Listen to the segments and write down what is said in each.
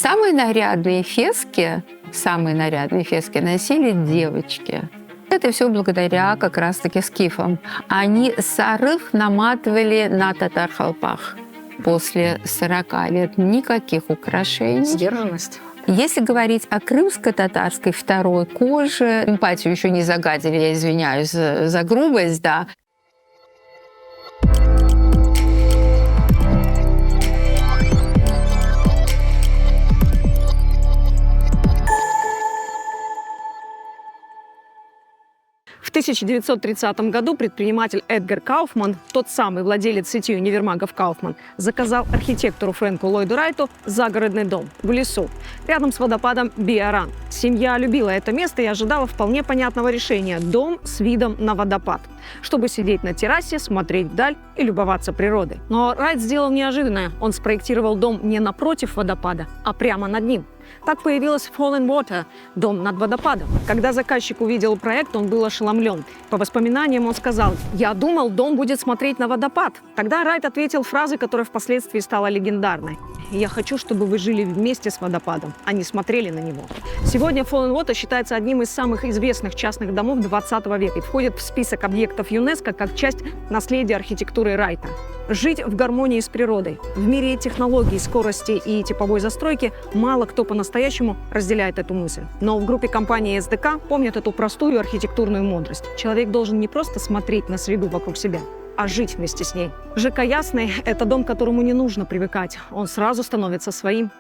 самые нарядные фески носили девочки. Это все благодаря как раз-таки скифам. Они сарых наматывали на татар-халпах. После 40 лет никаких украшений. Сдержанность. Если говорить о крымско-татарской второй коже, эмпатию еще не загадили, я извиняюсь за грубость, да. В 1930 году предприниматель Эдгар Кауфман, тот самый владелец сети универмагов Кауфман, заказал архитектору Фрэнку Ллойду Райту загородный дом в лесу, рядом с водопадом Биаран. Семья любила это место и ожидала вполне понятного решения – дом с видом на водопад, чтобы сидеть на террасе, смотреть вдаль и любоваться природой. Но Райт сделал неожиданное. Он спроектировал дом не напротив водопада, а прямо над ним. Так появилась Fallen Water – дом над водопадом. Когда заказчик увидел проект, он был ошеломлен. По воспоминаниям он сказал: «Я думал, дом будет смотреть на водопад». Тогда Райт ответил фразой, которая впоследствии стала легендарной: «Я хочу, чтобы вы жили вместе с водопадом, а не смотрели на него». Сегодня Fallen Water считается одним из самых известных частных домов 20 века и входит в список объектов ЮНЕСКО как часть наследия архитектуры Райта. Жить в гармонии с природой. В мире технологий, скорости и типовой застройки мало кто по-настоящему разделяет эту мысль. Но в группе компании СДК помнят эту простую архитектурную мудрость. Человек должен не просто смотреть на среду вокруг себя, а жить вместе с ней. ЖК «Ясный» – это дом, к которому не нужно привыкать. Он сразу становится своим.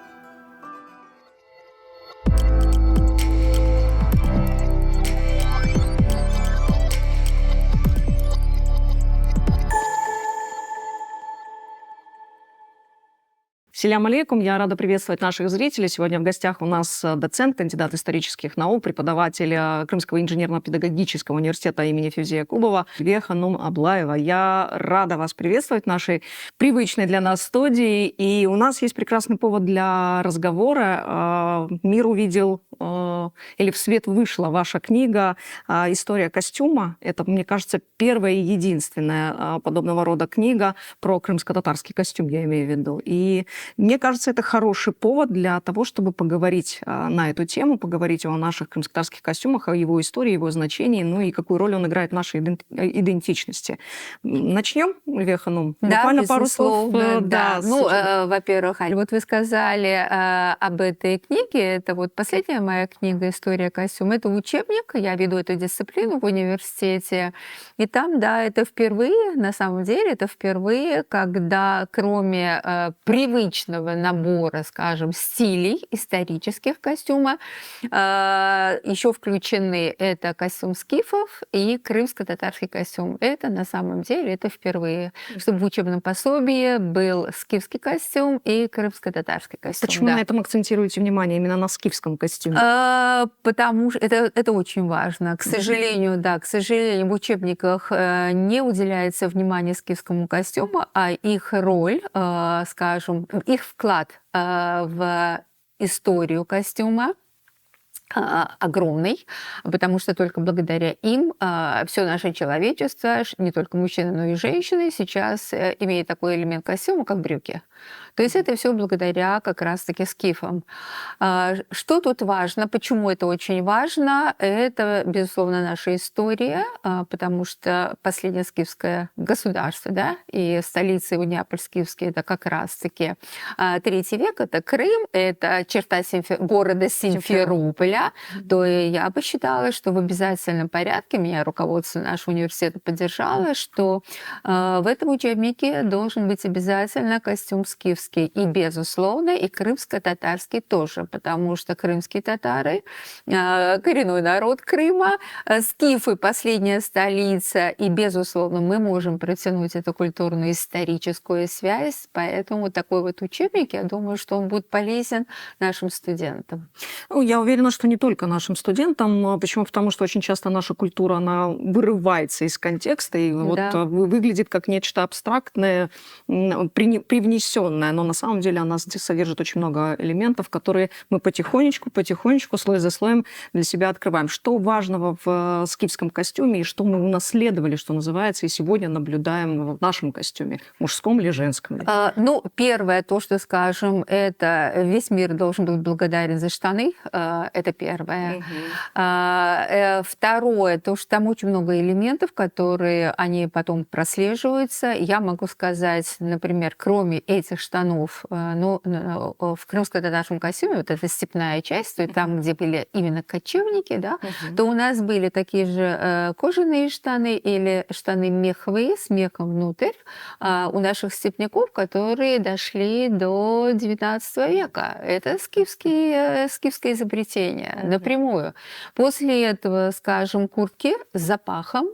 Селям алейкум, я рада приветствовать наших зрителей. Сегодня в гостях у нас доцент, кандидат исторических наук, преподаватель Крымского инженерно-педагогического университета имени Февзия Якубова Веханум Аблаева. Я рада вас приветствовать в нашей привычной для нас студии. И у нас есть прекрасный повод для разговора. Мир увидел, или в свет вышла ваша книга «История костюма». Это, мне кажется, первая и единственная подобного рода книга про крымско-татарский костюм, я имею в виду. И мне кажется, это хороший повод для того, чтобы поговорить на эту тему, поговорить о наших крымско-татарских костюмах, о его истории, его значении, ну и какую роль он играет в нашей идентичности. Начнем, Веханум? Да, буквально пару слов. Да. Ну, во-первых, Аль, вот вы сказали об этой книге. Это вот последняя моя книга «История костюма». Это учебник, я веду эту дисциплину в университете. И там, да, это впервые, на самом деле, это впервые, когда кроме привычного набора, скажем, стилей исторических костюма, еще включены это костюм скифов и крымско-татарский костюм. Это на самом деле, это впервые, чтобы в учебном пособии был скифский костюм и крымско-татарский костюм. Почему на этом акцентируете внимание, именно на скифском костюме? Потому что это очень важно. К сожалению, да, к сожалению, в учебниках не уделяется внимание скифскому костюму, а их роль, скажем, их вклад в историю костюма огромный, потому что только благодаря им все наше человечество, не только мужчины, но и женщины, сейчас имеет такой элемент костюма, как брюки. То есть это все благодаря как раз-таки скифам. Что тут важно? Почему это очень важно? Это, безусловно, наша история, потому что последнее скифское государство, да, и столица его Неаполь-Скифский, это как раз-таки III век, это Крым, это черта города Симферополя. То я бы считала, что в обязательном порядке, меня руководство нашего университета поддержало, что в этом учебнике должен быть обязательно костюм скифский. И, безусловно, и крымско-татарский тоже, потому что крымские татары, коренной народ Крыма, скифы – последняя столица, и, безусловно, мы можем протянуть эту культурную историческую связь, поэтому такой вот учебник, я думаю, что он будет полезен нашим студентам. Я уверена, что не только нашим студентам. Почему? Потому что очень часто наша культура, она вырывается из контекста и вот выглядит как нечто абстрактное, привнесенное но на самом деле она содержит очень много элементов, которые мы потихонечку, слой за слоем для себя открываем. Что важного в скифском костюме и что мы унаследовали, что называется, и сегодня наблюдаем в нашем костюме, мужском или женском? Ну, первое, то, что скажем, это весь мир должен быть благодарен за штаны. Это первое. Второе, то, что там очень много элементов, которые они потом прослеживаются. Я могу сказать, например, кроме этих штанов, ну, в крымско-татарском костюме, вот эта степная часть, то есть там, где были именно кочевники, да, то у нас были такие же кожаные штаны или штаны меховые с мехом внутрь у наших степняков, которые дошли до XIX века. Это скифское изобретение напрямую. После этого, скажем, куртки с запахом,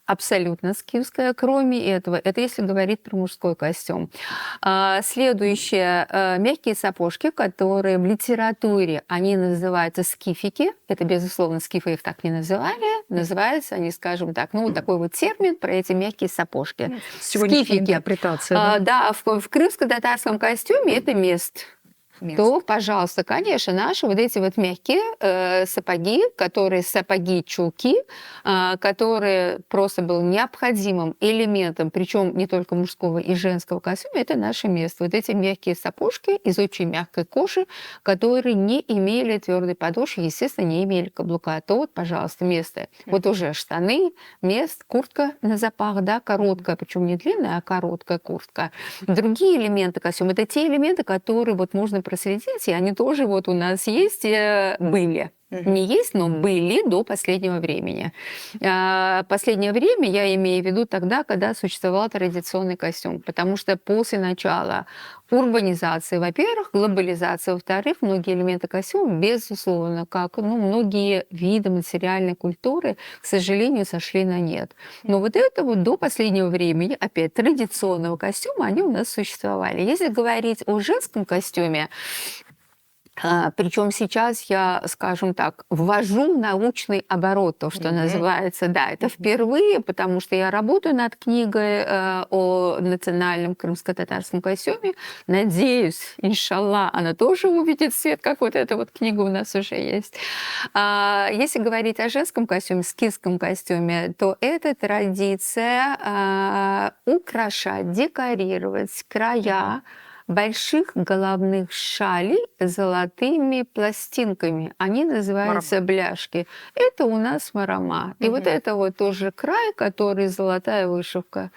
абсолютно скифская. Кроме этого, это если говорить про мужской костюм. Следующее, мягкие сапожки, которые в литературе, они называются скифики. Это, безусловно, скифы их так не называли. Называются они, скажем так, ну, вот такой вот термин про эти мягкие сапожки. Сегодняшняя интерпретация. Да, в крымско-татарском костюме это мест. То, пожалуйста, конечно, наши вот эти вот мягкие сапоги, сапоги-чулки, которые просто был необходимым элементом, причем не только мужского и женского костюма, это наше место. Вот эти мягкие сапожки из очень мягкой кожи, которые не имели твердой подошвы, естественно, не имели каблука. То вот, пожалуйста, место. Вот уже штаны, мест, куртка на запах, да, короткая, причем не длинная, а короткая куртка. Другие элементы костюма, это те элементы, которые вот можно проследить, и они тоже вот у нас есть, были. Не есть, но были до последнего времени. Последнее время я имею в виду тогда, когда существовал традиционный костюм, потому что после начала урбанизации, во-первых, глобализации, во-вторых, многие элементы костюма, безусловно, как многие виды материальной культуры, к сожалению, сошли на нет. Но вот это вот до последнего времени, опять, традиционного костюма, они у нас существовали. Если говорить о женском костюме, причем сейчас я, скажем так, ввожу научный оборот, то, что называется. Да, это впервые, потому что я работаю над книгой о национальном крымско-татарском костюме. Надеюсь, иншаллах, она тоже увидит свет, как вот эта вот книга у нас уже есть. Если говорить о женском костюме, скифском костюме, то это традиция украшать, декорировать края больших головных шалей золотыми пластинками. Они называются бляшки. Это у нас марама. И вот это вот тоже край, который золотая вышивка.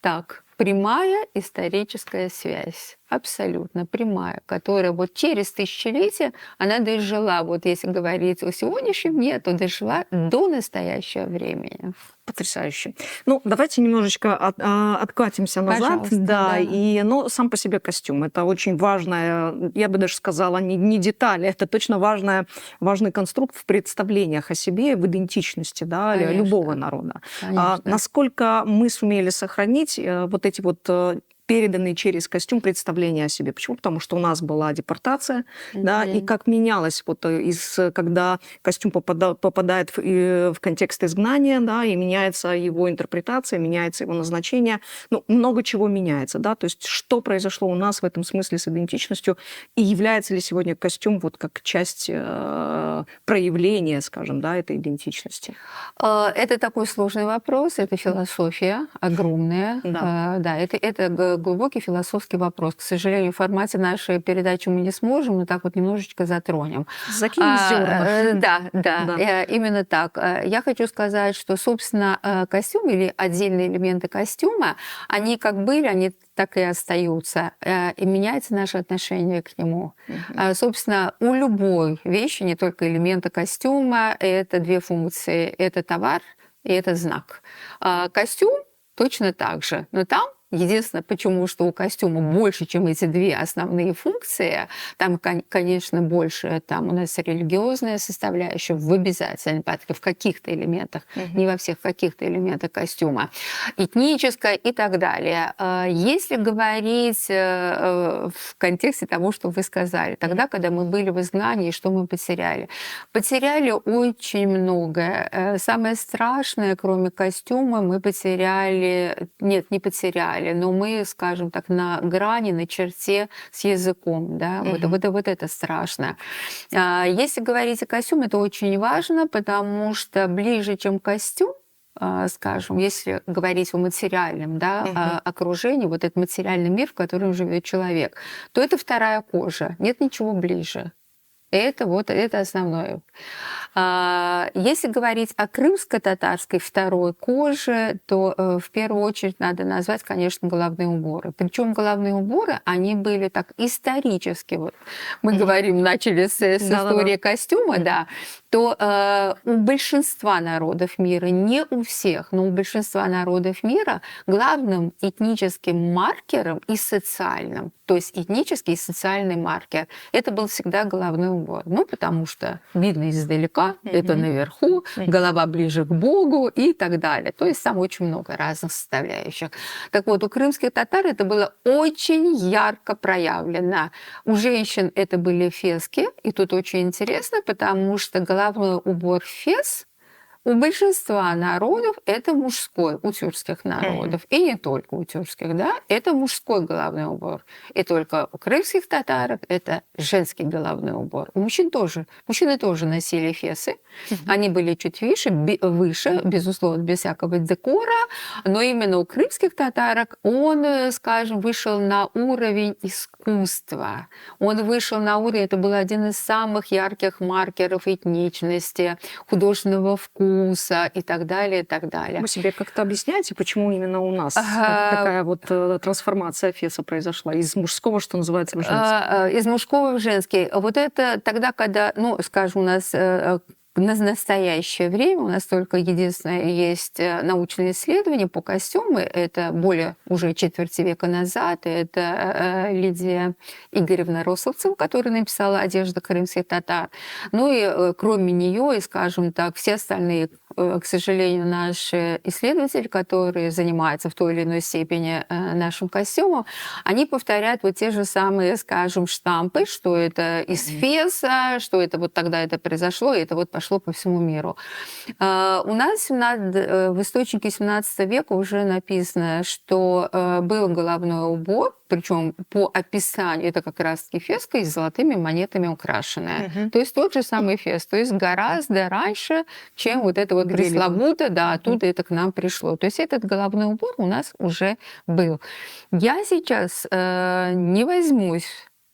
Так, прямая историческая связь. Абсолютно прямая, которая вот через тысячелетия, она дожила, вот если говорить о сегодняшнем дне, то дожила до настоящего времени. Потрясающе. Ну, давайте немножечко откатимся назад. Да. И, сам по себе костюм. Это очень важная, я бы даже сказала, не деталь, это точно важный конструкт в представлениях о себе, в идентичности, да, любого народа. Насколько мы сумели сохранить вот эти вот переданные через костюм представления о себе. Почему? Потому что у нас была депортация, да, и как менялось, вот когда костюм попадает в контекст изгнания, да, и меняется его интерпретация, меняется его назначение, много чего меняется, да, то есть что произошло у нас в этом смысле с идентичностью, и является ли сегодня костюм вот как часть проявления, скажем, да, этой идентичности? Это такой сложный вопрос, это философия огромная, да, это глубокий философский вопрос. К сожалению, в формате нашей передачи мы не сможем, но так вот немножечко затронем. Закинем зерна. Да, именно так. Я хочу сказать, что, собственно, костюм или отдельные элементы костюма, они как были, они так и остаются. И меняется наше отношение к нему. Собственно, у любой вещи, не только элемента костюма, это две функции. Это товар и это знак. Костюм точно так же, но там единственное, почему что у костюма больше, чем эти две основные функции, там, конечно, больше там у нас религиозная составляющая в обязательном порядке, в каких-то элементах, не во всех, в каких-то элементах костюма, этническая и так далее. Если говорить в контексте того, что вы сказали, тогда, когда мы были в изгнании, что мы потеряли? Потеряли очень многое. Самое страшное, кроме костюма, мы потеряли... Нет, не потеряли. далее. Но мы, скажем так, на грани, на черте с языком, да, вот это страшно. Если говорить о костюме, это очень важно, потому что ближе, чем костюм, скажем, если говорить о материальном, да, окружении, вот этот материальный мир, в котором живет человек, то это вторая кожа, нет ничего ближе. Это основное. Если говорить о крымско-татарской второй коже, то в первую очередь надо назвать, конечно, головные уборы. Причем головные уборы, они были так исторически, вот мы говорим, начали с истории костюма, да, то у большинства народов мира, не у всех, но у большинства народов мира главным этническим маркером и социальным, то есть этнический и социальный маркер, это был всегда головной убор. Ну, потому что видно издалека, это наверху, голова ближе к Богу и так далее. То есть там очень много разных составляющих. Так вот, у крымских татар это было очень ярко проявлено. У женщин это были фески, и тут очень интересно, потому что головной убор фес у большинства народов это мужской, у тюркских народов, и не только у тюркских, да, это мужской головной убор. И только у крымских татаров это женский головной убор. У мужчин тоже. Мужчины тоже носили фесы, они были чуть выше, безусловно, без всякого декора, но именно у крымских татарок он, скажем, вышел на уровень искусства. Он вышел на уровень, это был один из самых ярких маркеров этничности, художественного вкуса, и так далее, и так далее. Вы себе как-то объясняете, почему именно у нас такая вот трансформация феса произошла? Из мужского, что называется, в женский? Из мужского в женский. Вот это тогда, когда, ну, скажем, у нас на настоящее время у нас только единственное есть научные исследования по костюму. Это более уже четверти века назад. Это Лидия Игоревна Рословцева, которая написала «Одежда крымских татар». Ну и кроме нее, и, скажем так, все остальные, к сожалению, наши исследователи, которые занимаются в той или иной степени нашим костюмом, они повторяют вот те же самые, скажем, штампы, что это из феса, что это вот тогда это произошло, и это вот пошло по всему миру. У нас в источнике 17 века уже написано, что был головной убор, причем по описанию это как раз-таки феска и с золотыми монетами украшенная. То есть тот же самый фес, то есть гораздо раньше, чем вот это вот пресловутое, да, оттуда это к нам пришло. То есть этот головной убор у нас уже был. Я сейчас не возьмусь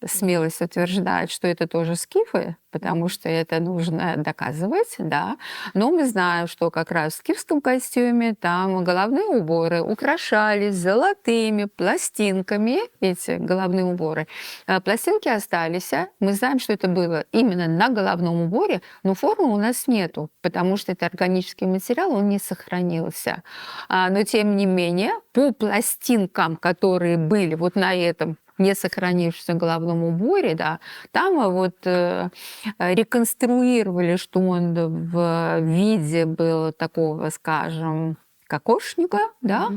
смелость утверждать, что это тоже скифы, потому что это нужно доказывать, да. Но мы знаем, что как раз в скифском костюме там головные уборы украшались золотыми пластинками, эти головные уборы. Пластинки остались. Мы знаем, что это было именно на головном уборе, но формы у нас нету, потому что это органический материал, он не сохранился. Но тем не менее, по пластинкам, которые были вот на этом не сохранившемся головном уборе, да, там вот реконструировали, что он в виде был такого, скажем, кокошника, да.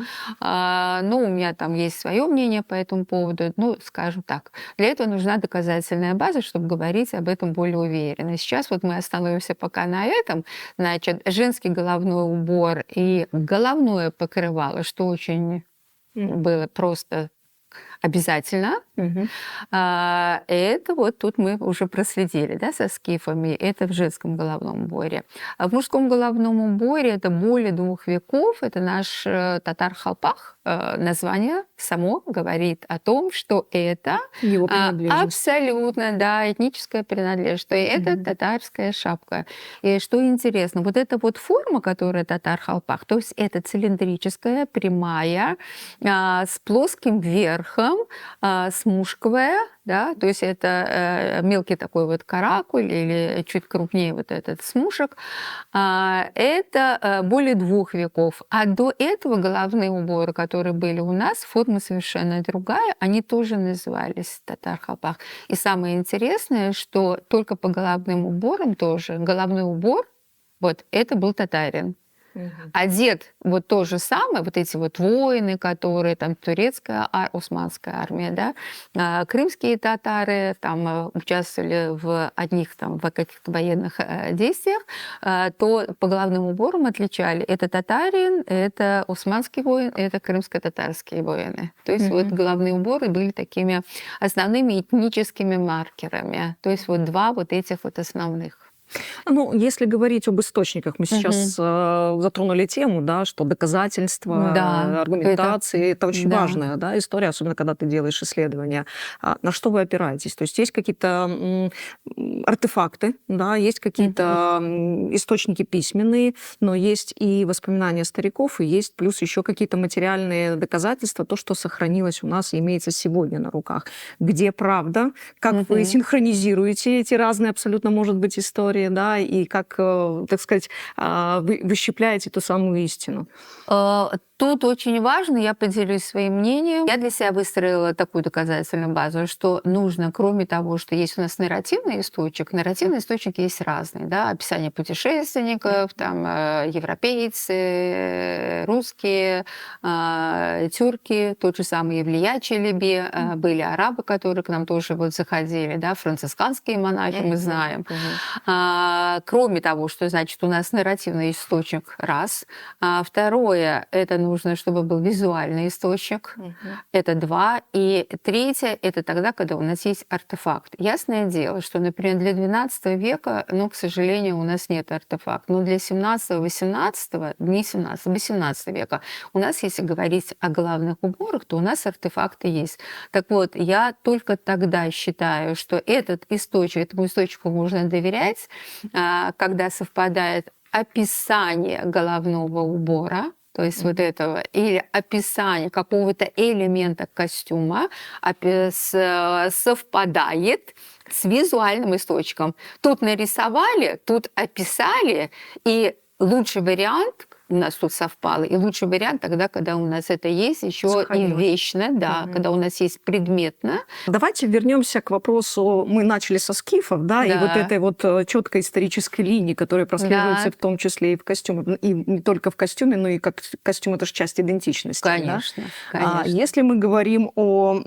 Ну, у меня там есть свое мнение по этому поводу, ну, скажем так. Для этого нужна доказательная база, чтобы говорить об этом более уверенно. Сейчас вот мы остановимся пока на этом. Значит, женский головной убор и головное покрывало, что очень было просто обязательно. Это вот тут мы уже проследили, да, со скифами. Это в женском головном уборе. А в мужском головном уборе это более 2 веков. Это наш татар-халпах. Название само говорит о том, что это его принадлежность. Абсолютно, да, этническая принадлежность. Что это татарская шапка. И что интересно, вот эта вот форма, которая татар-халпах, то есть это цилиндрическая, прямая, с плоским верхом, смушковая, да, то есть это мелкий такой вот каракуль или чуть крупнее вот этот смушек. Это более 2 веков. А до этого головные уборы, которые были у нас, форма совершенно другая, они тоже назывались татар-халпах. И самое интересное, что только по головным уборам тоже головной убор, вот это был татарин. Одет вот то же самое, вот эти вот воины, которые там турецкая, османская армия, да, крымские татары там участвовали в одних там в каких-то военных действиях, то по головным уборам отличали: это татарин, это османский воин, это крымско-татарские воины. То есть вот головные уборы были такими основными этническими маркерами. То есть вот два вот этих вот основных. Ну, если говорить об источниках, мы сейчас затронули тему, да, что доказательства, Да, аргументации, это очень да. важная, да, история, особенно когда ты делаешь исследования. На что вы опираетесь? То есть есть какие-то артефакты, да, есть какие-то источники письменные, но есть и воспоминания стариков, и есть плюс еще какие-то материальные доказательства, то, что сохранилось у нас и имеется сегодня на руках. Где правда? Как вы синхронизируете эти разные абсолютно, может быть, истории, да, и как, так сказать, вы выщепляете ту самую истину? Тут очень важно, я поделюсь своим мнением. Я для себя выстроила такую доказательную базу, что нужно, кроме того, что есть у нас нарративный источники есть разные, да, описание путешественников, там, европейцы, русские, тюрки, тот же самый Евлия Челеби, были арабы, которые к нам тоже вот заходили, да, францисканские монахи, мы знаем. Кроме того, что, значит, у нас нарративный источник, раз. Второе, это нужно, чтобы был визуальный источник. Это два. И третье, это тогда, когда у нас есть артефакт. Ясное дело, что, например, для XII века, ну, к сожалению, у нас нет артефакта. Но для 17-18, не 17-18 века у нас, если говорить о головных уборах, то у нас артефакты есть. Так вот, я только тогда считаю, что этому источнику можно доверять, когда совпадает описание головного убора, то есть вот этого, или описание какого-то элемента костюма совпадает с визуальным источником. Тут нарисовали, тут описали, и лучший вариант у нас тут совпало, и лучший вариант тогда, когда у нас это есть еще и вечно, да, когда у нас есть предметно. Давайте вернемся к вопросу. Мы начали со скифов, да, и вот этой вот четкой исторической линии, которая прослеживается в том числе и в костюме, и не только в костюме, но и как костюм — это же часть идентичности. Конечно, да? конечно. Если мы говорим о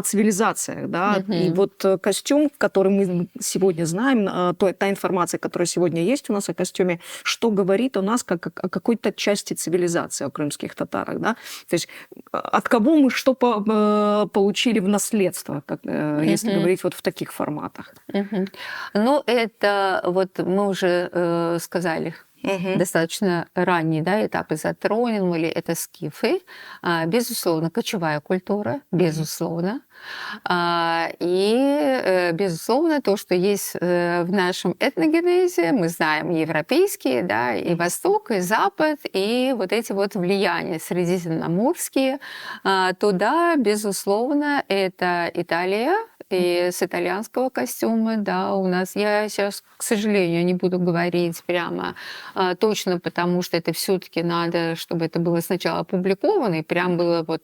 цивилизациях, да, и вот костюм, который мы сегодня знаем, та информация, которая сегодня есть у нас о костюме, что говорит о нас как о какой-то части цивилизации, о крымских татарах, да? То есть от кого мы что получили в наследство, если говорить вот в таких форматах? Ну, это вот мы уже сказали, достаточно ранние, да, этапы затронули, это скифы, безусловно, кочевая культура, безусловно, и, безусловно, то, что есть в нашем этногенезе, мы знаем европейские, да, и Восток, и Запад, и вот эти вот влияния средиземноморские, туда, безусловно, это Италия, и с итальянского костюма, да, у нас, я сейчас, к сожалению, не буду говорить прямо точно, потому что это все-таки надо, чтобы это было сначала опубликовано, и прям было вот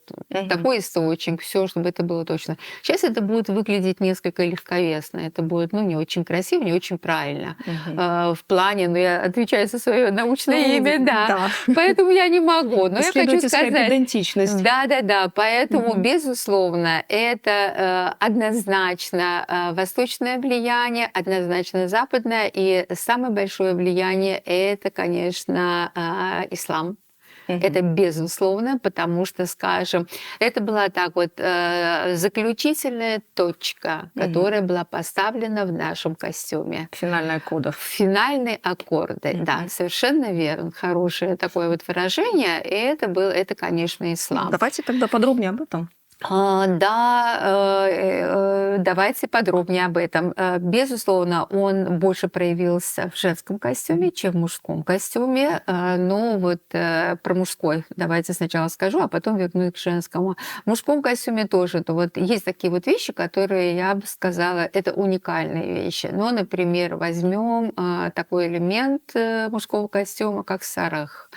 такой источник, все, чтобы это было точно. Сейчас это будет выглядеть несколько легковесно, это будет, ну, не очень красиво, не очень правильно. В плане, ну, я отвечаю за свое научное имя, да, поэтому я не могу. Но я хочу сказать... идентичность. Да, поэтому, безусловно, это однозначно восточное влияние, однозначно западное, и самое большое влияние — это, конечно, ислам. Это безусловно, потому что, скажем, это была так вот заключительная точка, которая была поставлена в нашем костюме. Финальный аккорд. Финальные аккорды, да, совершенно верно. Хорошее такое вот выражение, и это, конечно, ислам. Давайте тогда подробнее об этом. Да, давайте подробнее об этом. Безусловно, он больше проявился в женском костюме, чем в мужском костюме. Но вот про мужской давайте сначала скажу, а потом вернусь к женскому. В мужском костюме тоже вот есть такие вот вещи, которые, я бы сказала, это уникальные вещи. Ну, например, возьмем такой элемент мужского костюма, как сарых.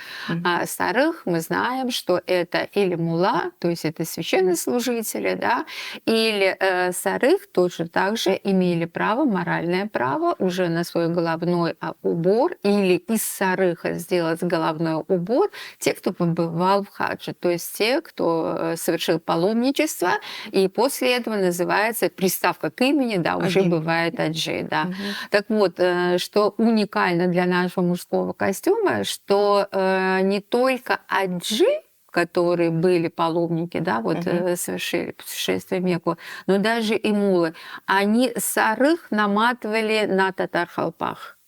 Сарых, мы знаем, что это или мула, то есть это священный служитель, священнослужители, да, или сарых тоже также имели право, моральное право уже на свой головной убор или из сарыха сделать головной убор те, кто побывал в хадже, то есть те, кто совершил паломничество, и после этого называется приставка к имени, да, уже Аджи. бывает аджи, да. Так вот, что уникально для нашего мужского костюма, что не только аджи, которые были паломники, да, вот совершили путешествие в Мекку, но даже и мулы, они сарых наматывали на татар-халпах.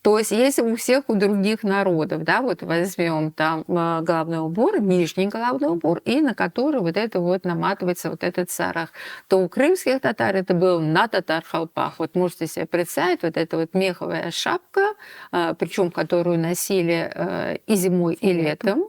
То есть если у всех у других народов, да, вот возьмем там головной убор, нижний головной убор, и на который вот это вот наматывается вот этот сарах, то у крымских татар это было на татар-халпах. Вот можете себе представить, вот эта вот меховая шапка, причем которую носили и зимой, и летом,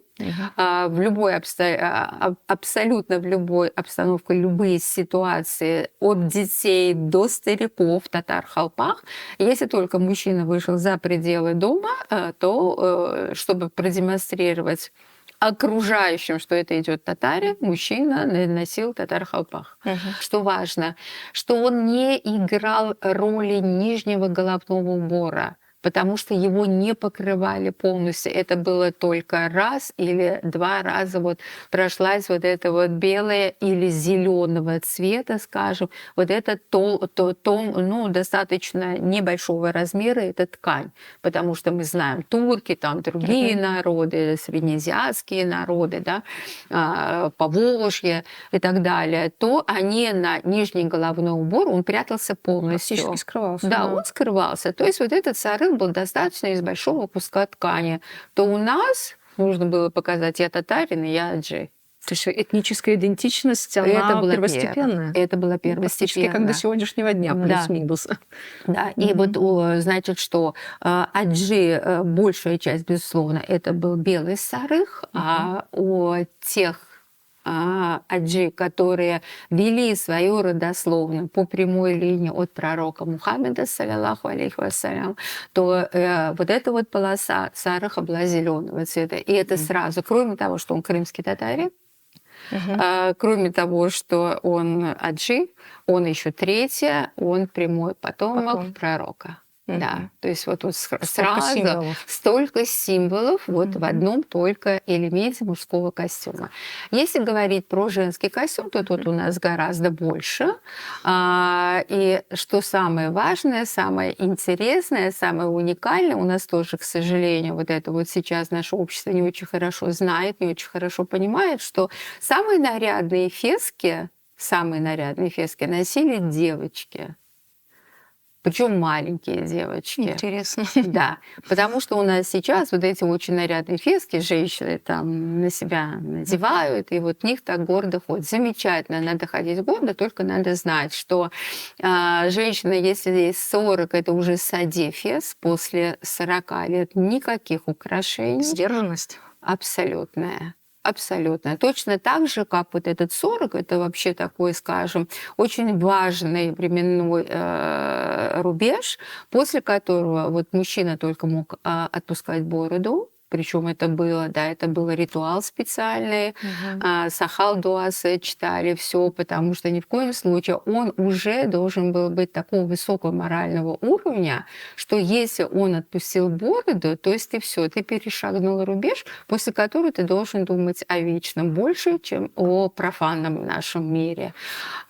в любой абсолютно в любой обстановке, любые ситуации, от детей до стариков в татар-халпах. Если только мужчина вышел за пределы дома, то чтобы продемонстрировать окружающим, что это идет татарин, мужчина носил татар-халпах. Что важно, что он не играл роли нижнего головного убора, потому что его не покрывали полностью. Это было только раз или два раза вот прошлась вот эта вот белая или зеленого цвета, скажем, вот это ну, достаточно небольшого размера, это ткань, потому что мы знаем турки, там другие народы, среднеазиатские народы, да, Поволжье и так далее, то они на нижний головной убор, он прятался полностью. Практически скрывался. Да, он скрывался. То есть вот этот сарык был достаточно из большого куска ткани. То у нас нужно было показать, я татарин, и я аджи. То есть этническая идентичность, она Это было первостепенная. Это было Практически первостепенно. как до сегодняшнего дня, Да. плюс-минус. Да, и вот значит, что аджи, большая часть, безусловно, это был белый сарых, а у тех аджи, которые вели свою родословную по прямой линии от пророка Мухаммеда, саллиллаху алейхи вассалям, то вот эта вот полоса сараха была зеленого цвета. И это сразу, кроме того, что он крымский татарин, кроме того, что он аджи, он еще третье, он прямой потомок пророка. Да, то есть вот сразу столько символов вот в одном только элементе мужского костюма. Если говорить про женский костюм, то тут у нас гораздо больше. И что самое важное, самое интересное, самое уникальное, у нас тоже, к сожалению, вот это вот сейчас наше общество не очень хорошо знает, не очень хорошо понимает, что самые нарядные фески носили девочки. Причем маленькие девочки. Интересно. Да, потому что у нас сейчас вот эти очень нарядные фески женщины там на себя надевают, и вот в них так гордо ходят. Замечательно, надо ходить гордо, только надо знать, что женщина, если ей 40, это уже сади фес, после 40 лет никаких украшений. Сдержанность. Абсолютная. Абсолютно. Точно так же, как вот этот 40, это вообще такой, скажем, очень важный временной рубеж, после которого вот мужчина только мог отпускать бороду, причем это было, да, это был ритуал специальный, сахал дуасы читали, все, потому что ни в коем случае он уже должен был быть такого высокого морального уровня, что если он отпустил бороду, то есть ты все, ты перешагнул рубеж, после которого ты должен думать о вечном больше, чем о профанном нашем мире.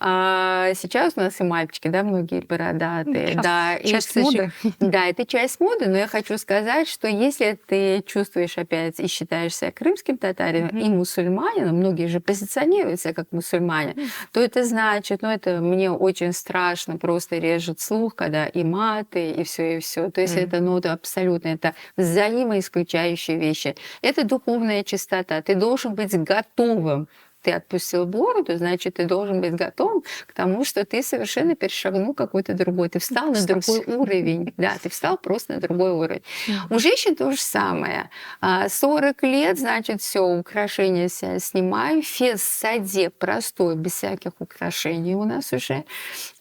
Сейчас у нас и мальчики, да, многие бородатые, да, часть моды. Да, это часть моды, но я хочу сказать, что если ты чувствуешь опять и считаешь себя крымским татарином и мусульманином, многие же позиционируют себя как мусульмане, то это значит, ну это мне очень страшно, просто режет слух, когда и маты, и все, и все. То есть это, ну, это абсолютно, это взаимоисключающие вещи. Это духовная чистота. Ты должен быть готовым. Ты отпустил бороду, значит, ты должен быть готов к тому, что ты совершенно перешагнул какой-то другой. Ты встал на другой уровень. Да, ты встал просто на другой уровень. У женщин то же самое. 40 лет, значит, все, украшения себя снимаем. Фес саде простой, без всяких украшений у нас уже.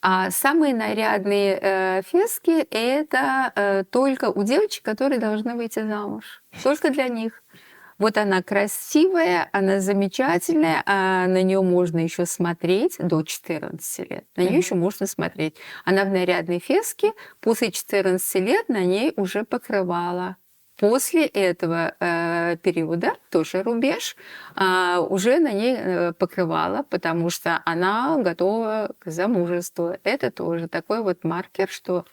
А самые нарядные фески – это только у девочек, которые должны выйти замуж. Только для них. Вот она красивая, она замечательная, а на нее можно еще смотреть до 14 лет. На нее еще можно смотреть. Она в нарядной феске, после 14 лет на ней уже покрывало. После этого периода, тоже рубеж, уже на ней покрывало, потому что она готова к замужеству. Это тоже такой вот маркер, что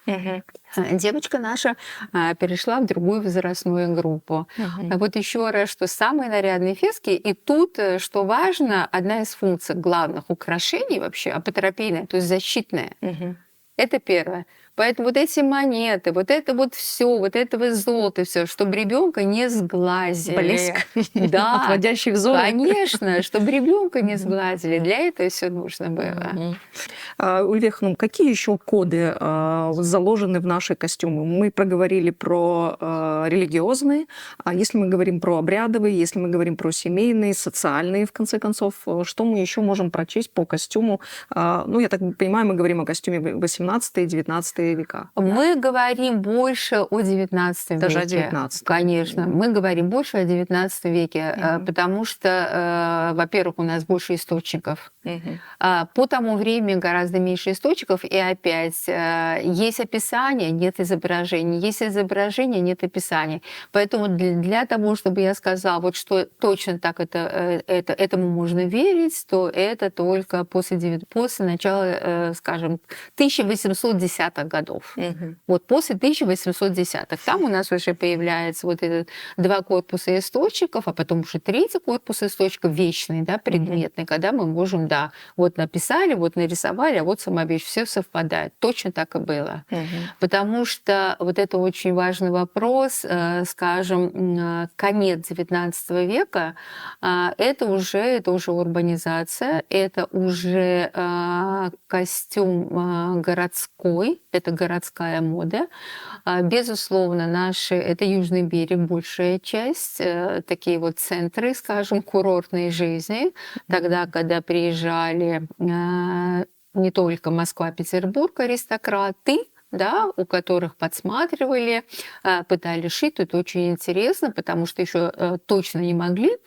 девочка наша перешла в другую возрастную группу. А вот еще раз, что самые нарядные фески, и тут, что важно, одна из функций главных украшений вообще, апотерапийная, то есть защитная. Это первое. Поэтому вот эти монеты, вот это вот все, вот это вот золото, все, чтобы ребенка не сглазили. Блеск, да, отводящий взор. Конечно, чтобы ребенка не сглазили. Для этого все нужно было. Ульвия Ханум, какие еще коды заложены в наши костюмы? Мы проговорили про религиозные, а если мы говорим про обрядовые, если мы говорим про семейные, социальные, в конце концов, что мы еще можем прочесть по костюму? Ну, я так понимаю, мы говорим о костюме 18-19 века. Мы говорим больше о 19 веке. Даже о 19. Конечно. Мы говорим больше о 19 веке, потому что, во-первых, у нас больше источников. По тому времени гораздо меньше источников, и опять есть описание, нет изображений, есть изображение, нет описаний. Поэтому для того, чтобы я сказала, вот что точно так этому можно верить, то это только после начала, скажем, 1810-х годов. Вот после 1810-х. Там у нас уже появляется вот этот 2 корпуса источников, а потом уже 3-й корпус источников вечный, да, предметный, когда мы можем, да, вот написали, вот нарисовали, а вот сама вещь, все совпадает. Точно так и было. Потому что вот это очень важный вопрос, скажем, конец XIX века, это уже урбанизация, это уже костюм городской, это городская мода. Безусловно, это Южный берег, большая часть, такие вот центры, скажем, курортной жизни, тогда, когда приезжали не только Москва, Петербург, аристократы, да, у которых подсматривали, пытались шить. Это очень интересно, потому что еще точно не могли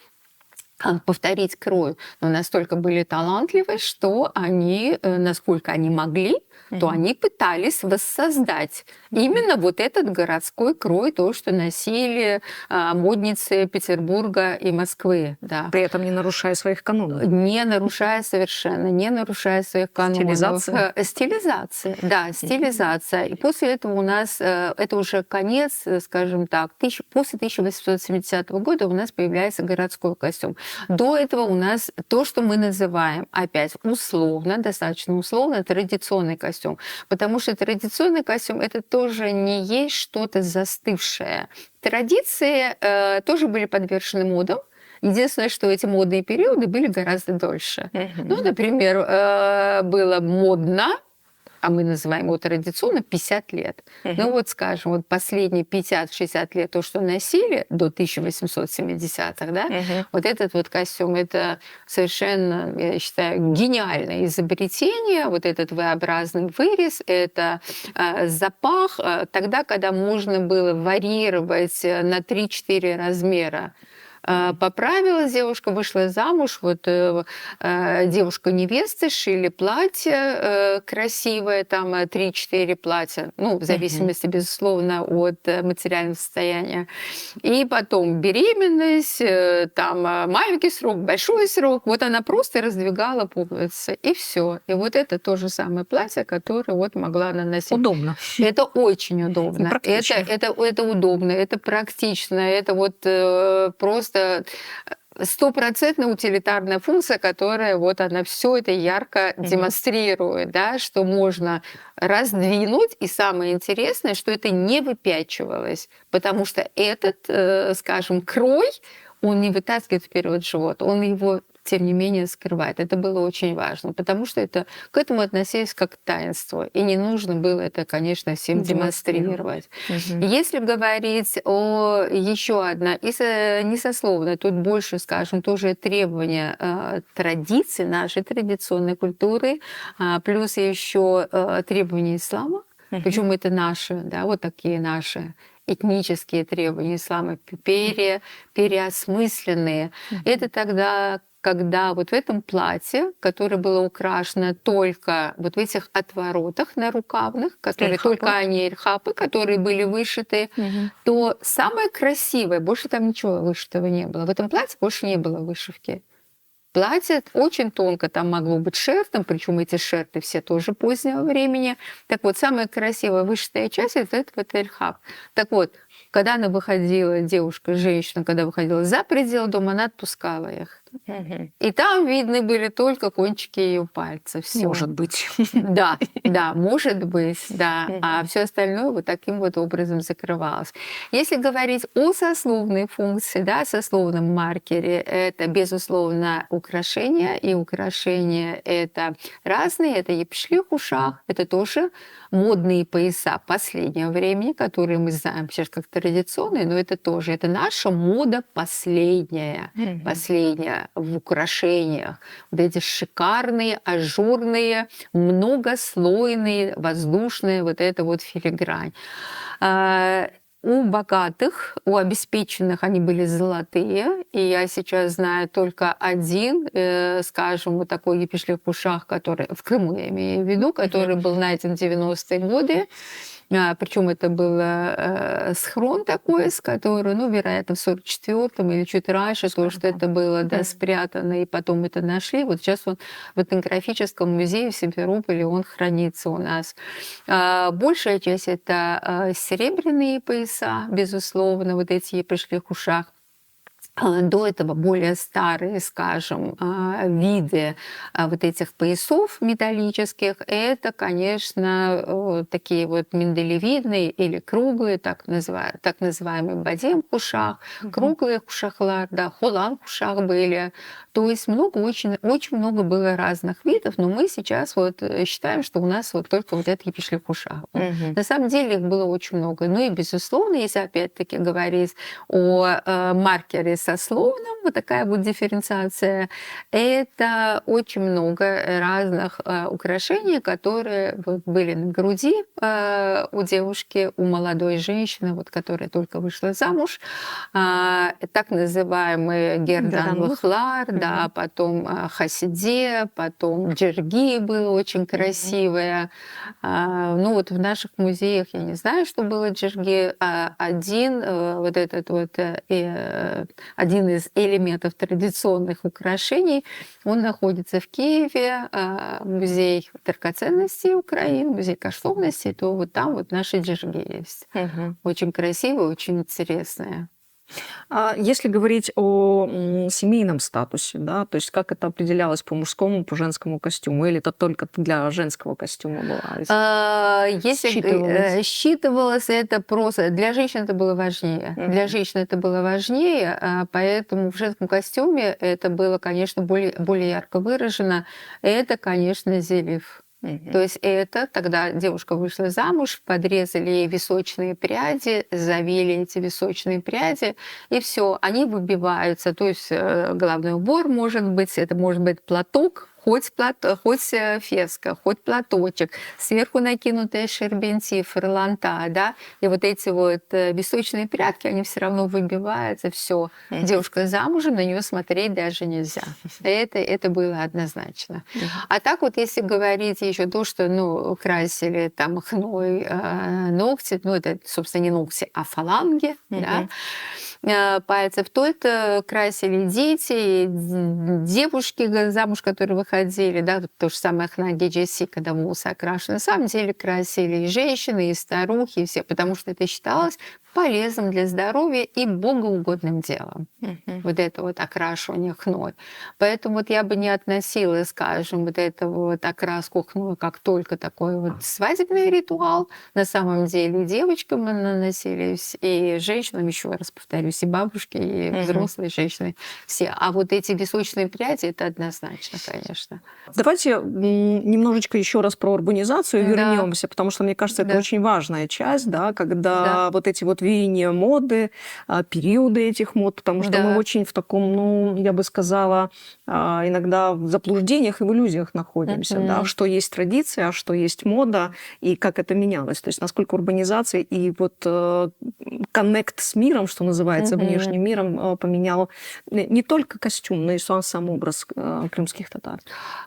повторить крой, но настолько были талантливы, что они, насколько они могли, то они пытались воссоздать именно вот этот городской крой, то, что носили модницы Петербурга и Москвы. Да. При этом не нарушая своих канонов. Не нарушая совершенно, не нарушая своих канонов. Стилизация? Стилизация, да, стилизация. И после этого у нас, это уже конец, скажем так, после 1870 года у нас появляется городской костюм. До этого у нас то, что мы называем, опять условно, достаточно условно, традиционный костюм. Потому что традиционный костюм – это тоже не есть что-то застывшее. Традиции тоже были подвержены модам. Единственное, что эти модные периоды были гораздо дольше. Ну, например, было модно, а мы называем его традиционно, 50 лет. Ну вот, скажем, вот последние 50-60 лет то, что носили до 1870-х, да, вот этот вот костюм, это совершенно, я считаю, гениальное изобретение, вот этот V-образный вырез, это запах, тогда, когда можно было варьировать на 3-4 размера. Поправилась девушка, вышла замуж, вот девушка-невесты шили платье красивое, там 3-4 платья, ну, в зависимости, безусловно, от материального состояния. И потом беременность, там маленький срок, большой срок, вот она просто раздвигала пуговицы, и все. И вот это то же самое платье, которое вот могла она носить. Удобно. Это очень удобно. Это удобно, это практично, это вот просто стопроцентная утилитарная функция, которая вот она все это ярко демонстрирует, да, что можно раздвинуть, и самое интересное, что это не выпячивалось, потому что этот, скажем, крой, он не вытаскивает вперед живот, он его тем не менее скрывает. Это было очень важно, потому что к этому относились как к таинству, и не нужно было это, конечно, всем демонстрировать. Если говорить о еще одна, несословно, тут больше, скажем, тоже требования традиций, нашей традиционной культуры, плюс еще требования ислама, причем это наши, да, вот такие наши. этнические требования ислама переосмысленные. Это тогда, когда вот в этом платье, которое было украшено только вот в этих отворотах нарукавных, которые Эльхапы. только они, эльхапы, которые были вышиты, то самое красивое, больше там ничего вышитого не было. В этом платье больше не было вышивки. Платье очень тонко, там могло быть шерстом, причем эти шерты все тоже позднего времени. Так вот, самая красивая вышитая часть – это вот эльхап. Так вот, когда она выходила, девушка, женщина, когда выходила за пределы дома, она отпускала их. И там видны были только кончики ее пальцев. Всё. Может быть. Да, да, может быть, да. А все остальное вот таким вот образом закрывалось. Если говорить о сословной функции, да, сословном маркере, это, безусловно, украшения. И украшения это разные. Это епишлих в ушах, это тоже модные пояса последнего времени, которые мы знаем сейчас как традиционные, но это тоже, это наша мода последняя, последняя в украшениях. Вот эти шикарные, ажурные, многослойные, воздушные, вот это вот филигрань. У богатых, у обеспеченных они были золотые, и я сейчас знаю только один, скажем, вот такой епишлих в ушах, который в Крыму, я имею в виду, который был найден в 90-е годы. Причем это был схрон такой, с которого, ну, вероятно, в 44-м или чуть раньше, потому что это было, да, спрятано, и потом это нашли. Вот сейчас он в этнографическом музее в Симферополе, он хранится у нас. Большая часть – это серебряные пояса, безусловно, вот эти епишлих в ушах. До этого более старые, скажем, виды вот этих поясов металлических, это, конечно, такие вот миндалевидные или круглые, так называемые бадем в ушах, круглые кушахлар, да, холан в ушах были. То есть очень много было разных видов, но мы сейчас вот считаем, что у нас вот только вот это епишлих в ушах. На самом деле их было очень много. Ну и, безусловно, если опять-таки говорить о маркере сословном, вот такая вот дифференциация, это очень много разных украшений, которые вот были на груди у девушки, у молодой женщины, вот, которая только вышла замуж, так называемый гердан-вахлар, да, потом хасиде, потом джерги было очень красивое. Ну вот в наших музеях я не знаю, что было джерги, один вот этот вот один из элементов традиционных украшений, он находится в Киеве, музей драгоценностей Украины, музей каштовностей, то вот там вот наши джерги есть. Очень красивые, очень интересные. Если говорить о семейном статусе, да, то есть как это определялось по мужскому, по женскому костюму, или это только для женского костюма было? Если считывалось это просто... Для женщин это было важнее. Для женщин это было важнее, поэтому в женском костюме это было, конечно, более ярко выражено. Это, конечно, зелив. То есть это, тогда девушка вышла замуж, подрезали ей височные пряди, завили эти височные пряди, и все, они выбиваются. То есть головной убор может быть, это может быть платок, хоть феска, хоть платочек, сверху накинутая шербенти, фрланта, да, и вот эти вот височные прядки, они все равно выбиваются, все. Девушка замужем, на нее смотреть даже нельзя. Это было однозначно. А так вот, если говорить еще то, что, ну, красили там хной ногти, ну, это, собственно, не ногти, а фаланги, да, пальцев, то это красили дети, девушки замуж, которые выходили, да, то же самое хнаги джесси, когда волосы окрашены, на самом деле красили и женщины, и старухи, и все, потому что это считалось полезным для здоровья и богоугодным делом. Вот это вот окрашивание хной. Поэтому вот я бы не относила, скажем, вот эту вот окраску хной как только такой вот свадебный ритуал. На самом деле и девочкам мы наносили, и женщинам, еще раз повторюсь, и бабушки, и взрослые женщины, все. А вот эти височные пряди, это однозначно, конечно. Давайте немножечко еще раз про урбанизацию вернемся, потому что, мне кажется, это очень важная часть, да, когда вот эти вот веяния моды, периоды этих мод, потому что мы Да. очень в таком, ну, я бы сказала, иногда в заблуждениях и в иллюзиях находимся, да, что есть традиция, а что есть мода, и как это менялось. То есть насколько урбанизация и вот коннект с миром, что называется, внешним миром, поменял не только костюм, но и сам образ крымских татар.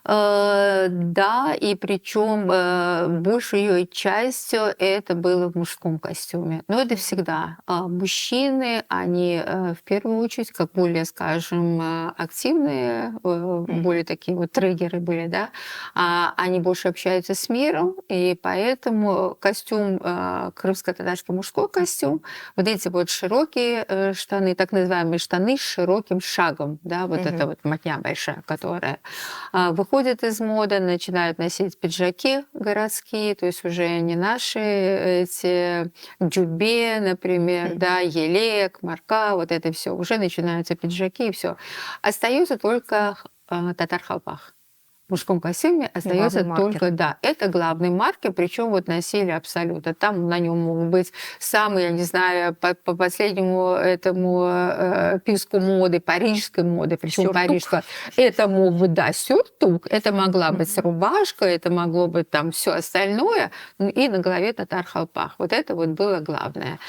Да, и причем большей ее частью это было в мужском костюме. Но это всегда. Мужчины, они в первую очередь, как более, скажем, активные, более такие вот триггеры были, да, они больше общаются с миром, и поэтому костюм, крымско-татарский мужской костюм, вот эти вот широкие штаны, так называемые штаны с широким шагом, да, вот это вот мотня большая, которая выходит из моды, начинают носить пиджаки городские, то есть уже не наши эти джубе, например, да, елек, марка, вот это все, уже начинаются пиджаки и все. Остается только татар-халпах. В мужском костюме остается Главный маркер. только, да, это главный маркер, причем вот носили абсолютно. Там на нем могут быть самые, я не знаю, по последнему этому писку моды, парижской моды, причем Сюртук. парижская, это мог быть, да, сюртук, это могла быть рубашка, это могло быть там все остальное, и на голове татар-халпах. Вот это вот было главное.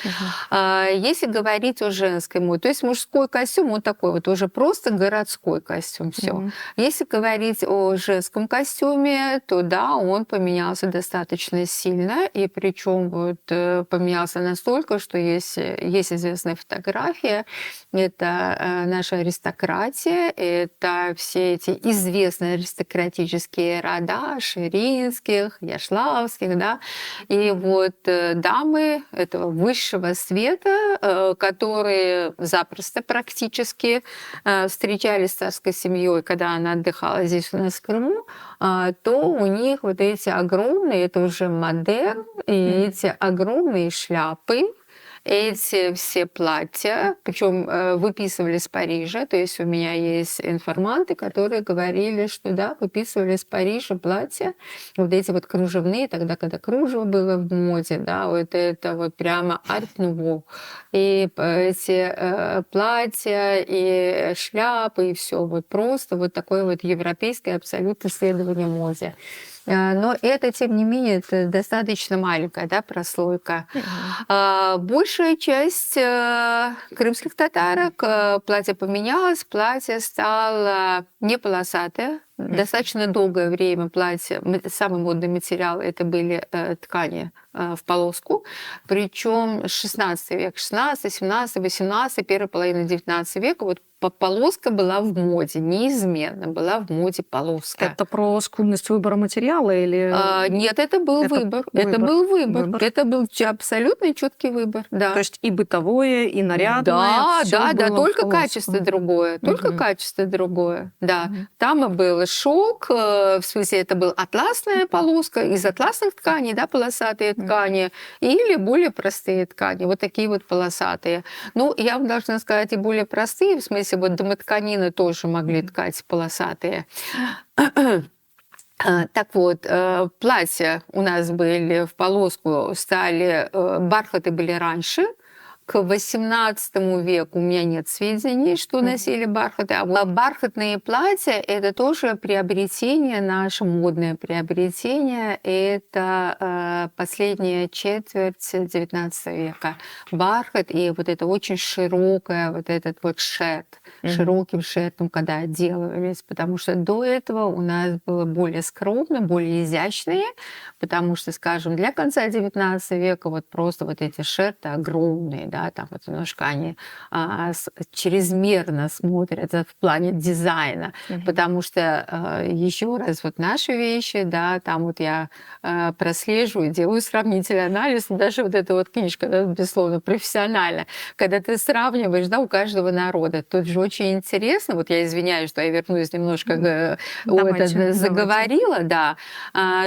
Если говорить о женской моде, то есть мужской костюм, он такой вот уже просто городской костюм, все. Если говорить о женском костюме, то да, он поменялся достаточно сильно, и причем вот поменялся настолько, что есть известная фотография, это наша аристократия, это все эти известные аристократические рода Ширинских, Яшлавских, да, и вот дамы этого высшего света, которые запросто практически встречались с царской семьей, когда она отдыхала здесь у нас в Крыму, то у них вот эти огромные, это уже модерн, и эти огромные шляпы, эти все платья, причем выписывали из Парижа, то есть у меня есть информанты, которые говорили, что да, выписывали из Парижа платья, вот эти вот кружевные, тогда, когда кружево было в моде, да, вот это вот прямо арт-нуво, и эти платья, и шляпы, и все, вот просто вот такое вот европейское абсолютно исследование моды. Но это, тем не менее, это достаточно маленькая, да, прослойка. Большая часть крымских татарок платье поменялось, платье стало не полосатое. Достаточно долгое время платье, самый модный материал, это были ткани в полоску, причем 16 век, 16, 17, 18, первая половина 19 века, вот полоска была в моде, неизменно была в моде полоска. Это про скудность выбора материала или... Нет, это был выбор. Это был выбор. Выбор. Это был абсолютно четкий выбор. Да. То есть и бытовое, и нарядное. Да, всё да, да, было в только полоску. качество другое. Только качество другое. Да. Там и был шелк, в смысле, это была атласная полоска, из атласных тканей, да, полосатые ткани, или более простые ткани, вот такие вот полосатые. Ну, я вам должна сказать, и более простые, в смысле, вот домотканины тоже могли ткать полосатые. Так вот, платья у нас были в полоску, стали, бархаты были раньше. К XVIII веку у меня нет сведений, что носили бархаты. А вот бархатные платья – это тоже приобретение, наше модное приобретение. Это последняя четверть XIX века. Бархат и вот это очень широкое, вот этот вот шерт, широким шертом, когда отделывались. Потому что до этого у нас было более скромно, более изящные, потому что, скажем, для конца XIX века вот просто вот эти шерты огромные, да, там вот немножко они чрезмерно смотрятся в плане дизайна, потому что еще раз вот наши вещи, да, там вот я прослеживаю, делаю сравнительный анализ, даже вот эта вот книжка, да, безусловно, профессионально, когда ты сравниваешь, да, у каждого народа, тут же очень интересно, вот я извиняюсь, что я вернусь немножко, заговорила, да,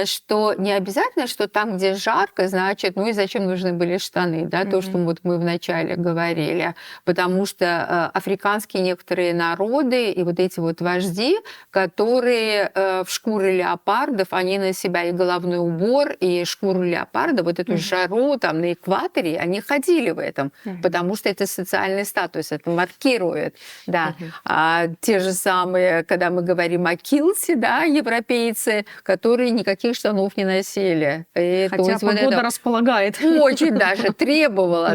что не обязательно, что там, где жарко, значит, ну и зачем нужны были штаны, да, то, что вот мы вначале вначале говорили, потому что африканские некоторые народы и вот эти вот вожди, которые в шкуры леопардов, они на себя и головной убор, и шкуру леопарда, вот эту жару там на экваторе, они ходили в этом, потому что это социальный статус, это маркирует, да. А те же самые, когда мы говорим о килте, да, европейцы, которые никаких штанов не носили. И Хотя то есть погода располагает. очень даже требовала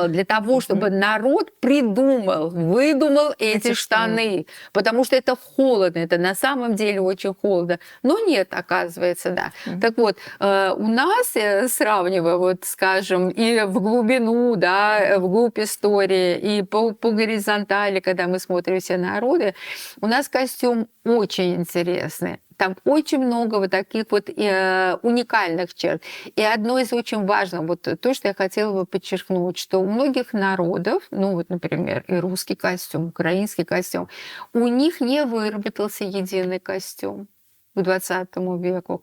для того, чтобы народ выдумал эти штаны, потому что это холодно, это на самом деле очень холодно. Но нет, оказывается, да. Так вот, у нас, сравнивая, вот, скажем, и в глубину, да, вглубь истории, и по горизонтали, когда мы смотрим все народы, у нас костюм очень интересный. Там очень много вот таких вот уникальных черт. И одно из очень важных, вот то, что я хотела бы подчеркнуть, что у многих народов, ну вот, например, и русский костюм, украинский костюм, у них не выработался единый костюм к 20 веку.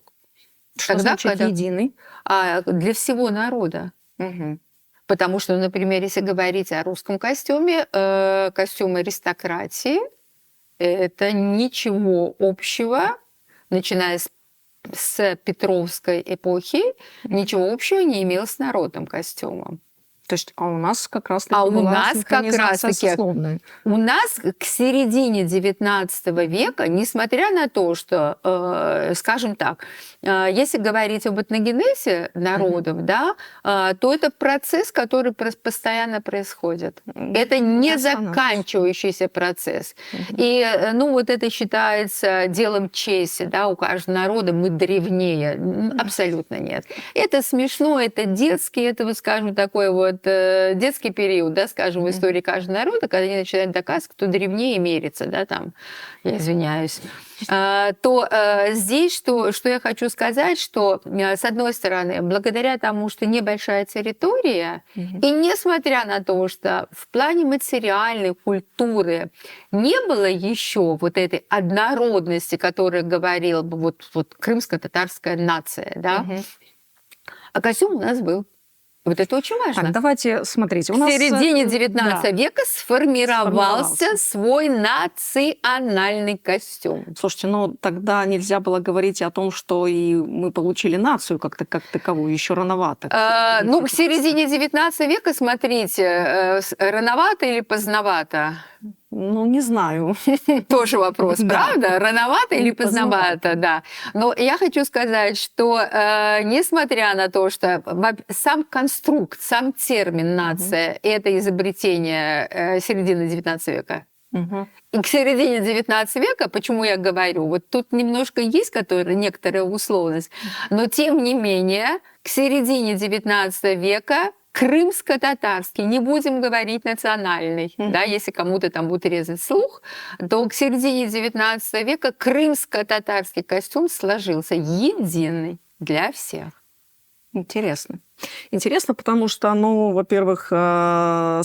Что значит единый? Для всего народа. Потому что, например, если говорить о русском костюме, костюм аристократии, это ничего общего, начиная с Петровской эпохи, ничего общего не имел с народным костюмом. То есть, у нас как раз таки была синхронизация сословная. У нас к середине XIX века, несмотря на то, что, скажем так, если говорить об этногенезе народов, да, то это процесс, который постоянно происходит. Это не заканчивающийся процесс. И, ну, вот это считается делом чести, да, у каждого народа мы древнее. Абсолютно нет. Это смешно, это детский, это, вот, скажем, такой вот детский период, да, скажем, в истории каждого народа, когда они начинают доказывать, кто древнее мерится, да, там, я извиняюсь, то здесь что я хочу сказать, что, с одной стороны, благодаря тому, что небольшая территория, и несмотря на то, что в плане материальной культуры не было еще вот этой однородности, которая говорила бы вот крымско-татарская нация, да, а костюм у нас был. Вот это очень важно. Так, давайте, смотрите. В середине XIX века сформировался свой национальный костюм. Слушайте, ну тогда нельзя было говорить о том, что и мы получили нацию как таковую, еще рановато. Ну, к середине XIX века, смотрите, рановато или поздновато? Ну, не знаю. Тоже вопрос, правда? Рановато или поздновато, да. Но я хочу сказать, что несмотря на то, что сам конструкт, сам термин «нация» — это изобретение середины XIX века. И к середине XIX века, почему я говорю, вот тут немножко есть некоторая условность, но тем не менее к середине XIX века крымско-татарский, не будем говорить национальный, да, если кому-то там будет резать слух, то к середине XIX века крымско-татарский костюм сложился единый для всех. Интересно. Интересно, потому что, ну, во-первых,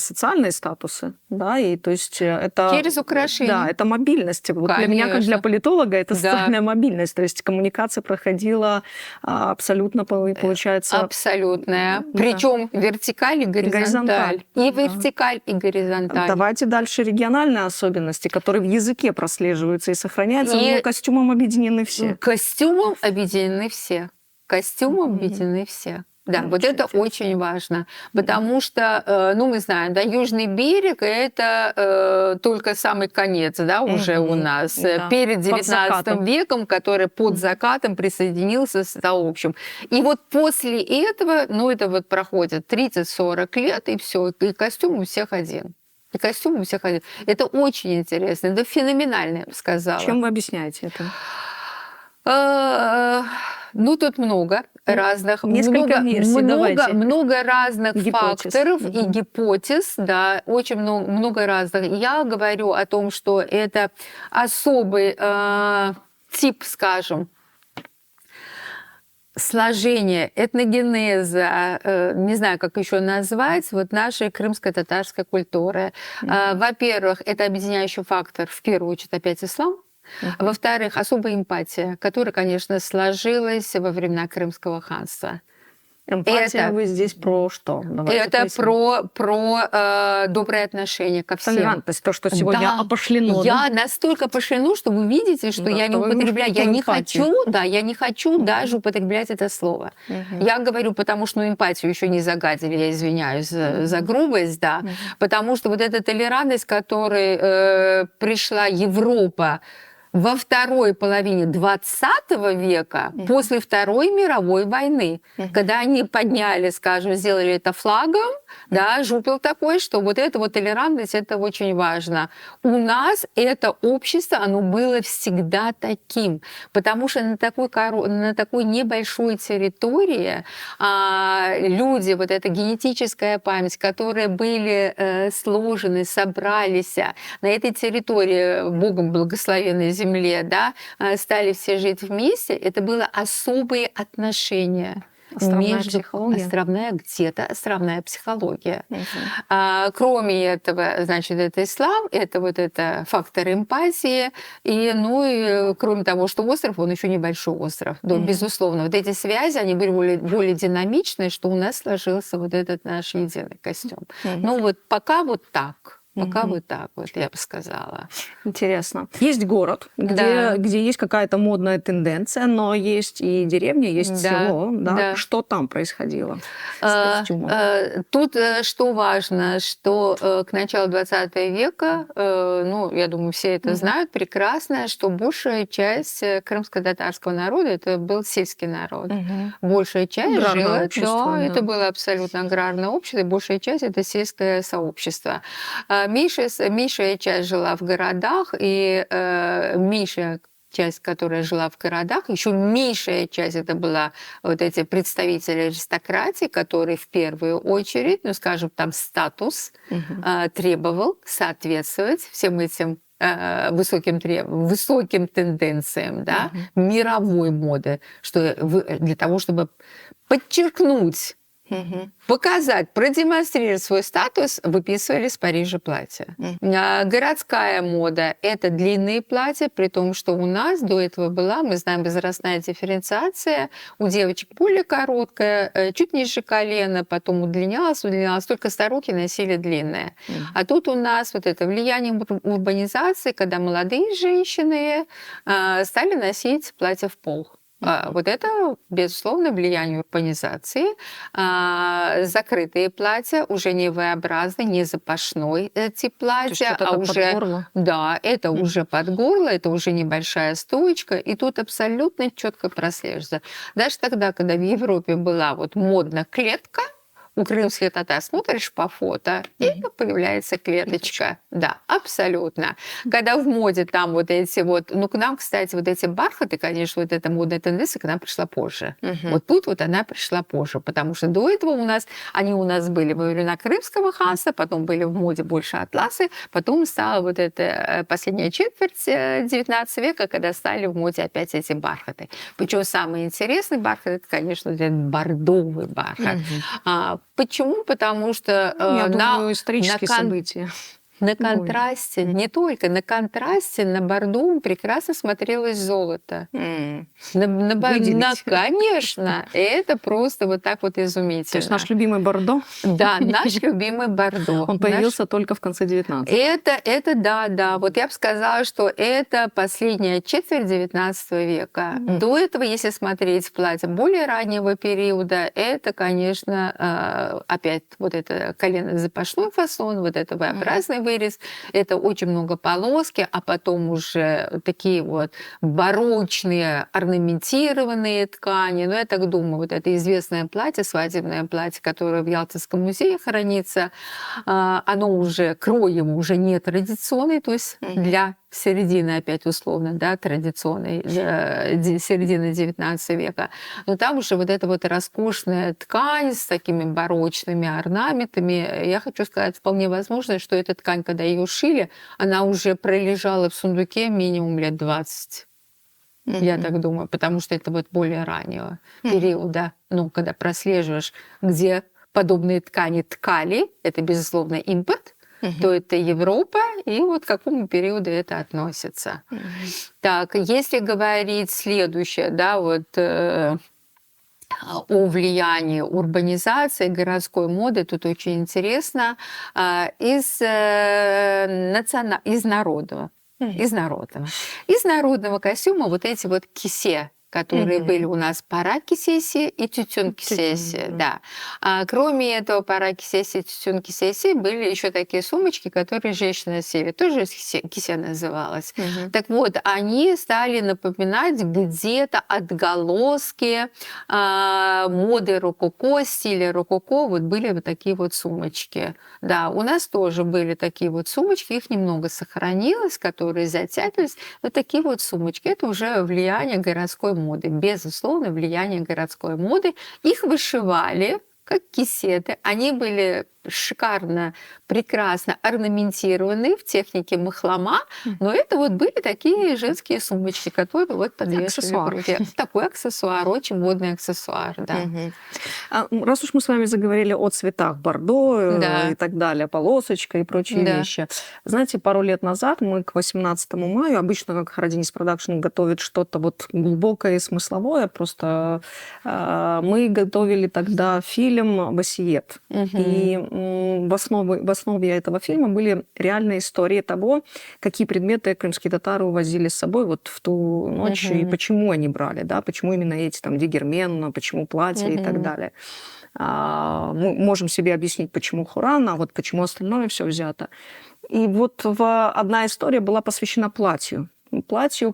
социальные статусы, да, и то есть это... Через украшения. Да, это мобильность. Вот для меня, как для политолога, это социальная мобильность. То есть коммуникация проходила абсолютно, получается... Абсолютная. Причем вертикаль и горизонталь. И вертикаль, и горизонталь. Давайте дальше региональные особенности, которые в языке прослеживаются и сохраняются, но костюмом объединены все. Костюмом объединены все. Костюмом объединены все. Да, вот это очень важно, потому что, ну, мы знаем, да, Южный берег – это только самый конец, да, уже у нас, перед XIX веком, который под закатом присоединился, стал общим. И вот после этого, ну, это вот проходит 30-40 лет, и все, и костюм у всех один. И костюм у всех один. Это очень интересно, это феноменально, я бы сказала. Чем вы объясняете это? Ну, тут много разных, много разных факторов и гипотез, да, очень много разных. Я говорю о том, что это особый тип, скажем, сложения этногенеза, не знаю, как еще назвать, вот нашей крымско-татарской культуры. Во-первых, это объединяющий фактор, в первую очередь, опять ислам. Во-вторых, особая эмпатия, которая, конечно, сложилась во времена Крымского ханства. Эмпатия Это- вы здесь про что? Давайте Это поясним. про доброе отношение ко всем. Толерантность, то, что сегодня Да. опошлено. Я настолько пошлю, что вы видите, что Да, я не что вы употребляю. немножко Я не эмпатии. я не хочу даже употреблять это слово. Я говорю, потому что эмпатию еще не загадили, я извиняюсь за грубость, да. Потому что вот эта толерантность, к которой пришла Европа во второй половине 20 века, после Второй мировой войны, когда они подняли, скажем, сделали это флагом, да, жупел такой, что вот эта вот толерантность, это очень важно. У нас это общество, оно было всегда таким, потому что на такой небольшой территории люди, вот эта генетическая память, которые были сложены, собрались на этой территории, Богом благословенной земле, да, стали все жить вместе, это было особые отношения. Островная психология. Островная психология. Кроме этого, значит, это ислам, это вот это фактор эмпатии, и кроме того, что остров, он еще небольшой остров. Да, безусловно, вот эти связи, они были более динамичные, что у нас сложился вот этот наш единый костюм. Ну вот пока вот так. Пока вот так вот, я бы сказала. Интересно. Есть город, где есть какая-то модная тенденция, но есть и деревня, есть село. Да? Что там происходило с костюмом? Тут что важно, что к началу 20 века, я думаю, все это знают прекрасно, что большая часть крымско-татарского народа это был сельский народ. Большая часть жила, это было абсолютно аграрное общество, и большая часть это сельское сообщество. Меньшая часть жила в городах, и меньшая часть, которая жила в городах, еще меньшая часть это была вот эти представители аристократии, которые в первую очередь, скажем, там статус требовал соответствовать всем этим высоким тенденциям, да, мировой моды, что для того, чтобы подчеркнуть, показать, продемонстрировать свой статус, выписывали с Парижа платья. Городская мода – это длинные платья, при том, что у нас до этого была, мы знаем, возрастная дифференциация. У девочек более короткая, чуть ниже колена, потом удлинялась, только старухи носили длинное. А тут у нас вот это влияние урбанизации, когда молодые женщины стали носить платья в пол. Вот это, безусловно, влияние урбанизации. Закрытые платья, уже не V-образные, не запашной тип платья, а уже под горло? Да, это уже под горло, это уже небольшая стоечка, и тут абсолютно четко прослеживается. Даже тогда, когда в Европе была вот модна клетка, у крымских татар смотришь по фото, и появляется клеточка. Да, абсолютно. Когда в моде там вот эти вот... к нам, кстати, вот эти бархаты, конечно, вот эта модная тенденция к нам пришла позже. Вот тут вот она пришла позже, потому что до этого они у нас были во времена Крымского ханства, потом были в моде больше атласы, потом стала вот эта последняя четверть 19 века, когда стали в моде опять эти бархаты. Причем самый интересный бархат, это, конечно, этот бордовый бархат. Почему? Потому что я думаю, исторические события. На контрасте, не только, на контрасте на бордовом прекрасно смотрелось золото. Конечно, это просто вот так вот изумительно. То есть наш любимый бордо? Да, наш любимый бордо. Он появился только в конце 19 Это да. Вот я бы сказала, что это последняя четверть 19 века. До этого, если смотреть в платье более раннего периода, это, конечно, опять вот это колено-запашной фасон, вот это V-образный вырез, это очень много полоски, а потом уже такие вот барочные орнаментированные ткани. Я так думаю, вот это известное платье, свадебное платье, которое в Ялтинском музее хранится, оно уже, крой ему уже не традиционный, то есть для середины, опять условно, да, традиционной, середины 19 века. Но там уже вот эта вот роскошная ткань с такими барочными орнаментами. Я хочу сказать, вполне возможно, что эта ткань, когда ее шили, она уже пролежала в сундуке минимум лет 20. Я так думаю, потому что это вот более раннего периода. Когда прослеживаешь, где подобные ткани ткали, это, безусловно, импорт, то это Европа, и вот к какому периоду это относится. Так, если говорить следующее, да, вот о влиянии урбанизации, городской моды. Тут очень интересно. Из народного. Из народного костюма вот эти вот кисе, которые были у нас паракисеси и тютюн-кисеси, да. Кроме этого паракисеси и тютюн-кисеси были еще такие сумочки, которые женщины носили, тоже кисе называлась. Так вот, они стали напоминать где-то отголоски моды рококо, стиля рококо, вот были вот такие вот сумочки. Да, у нас тоже были такие вот сумочки, их немного сохранилось, которые затягивались. Вот такие вот сумочки, это уже влияние городской моды, безусловно, влияние городской моды. Их вышивали как кисеты, они были шикарно, прекрасно орнаментированы в технике махлома, но это вот были такие женские сумочки, которые вот подвешивали в руке. Такой аксессуар, очень модный аксессуар, да. Раз уж мы с вами заговорили о цветах бордо и так далее, полосочка и прочие вещи. Знаете, пару лет назад мы к 18 мая, обычно как Харадинис Продакшн готовит что-то вот глубокое и смысловое, просто мы готовили тогда фильм «Басиет». И в основе этого фильма были реальные истории того, какие предметы крымские татары увозили с собой вот в ту ночь, и почему они брали, да, почему именно эти там дигермен, почему платья и так далее. Мы можем себе объяснить, почему Хуран, а вот почему остальное все взято. И вот одна история была посвящена платью,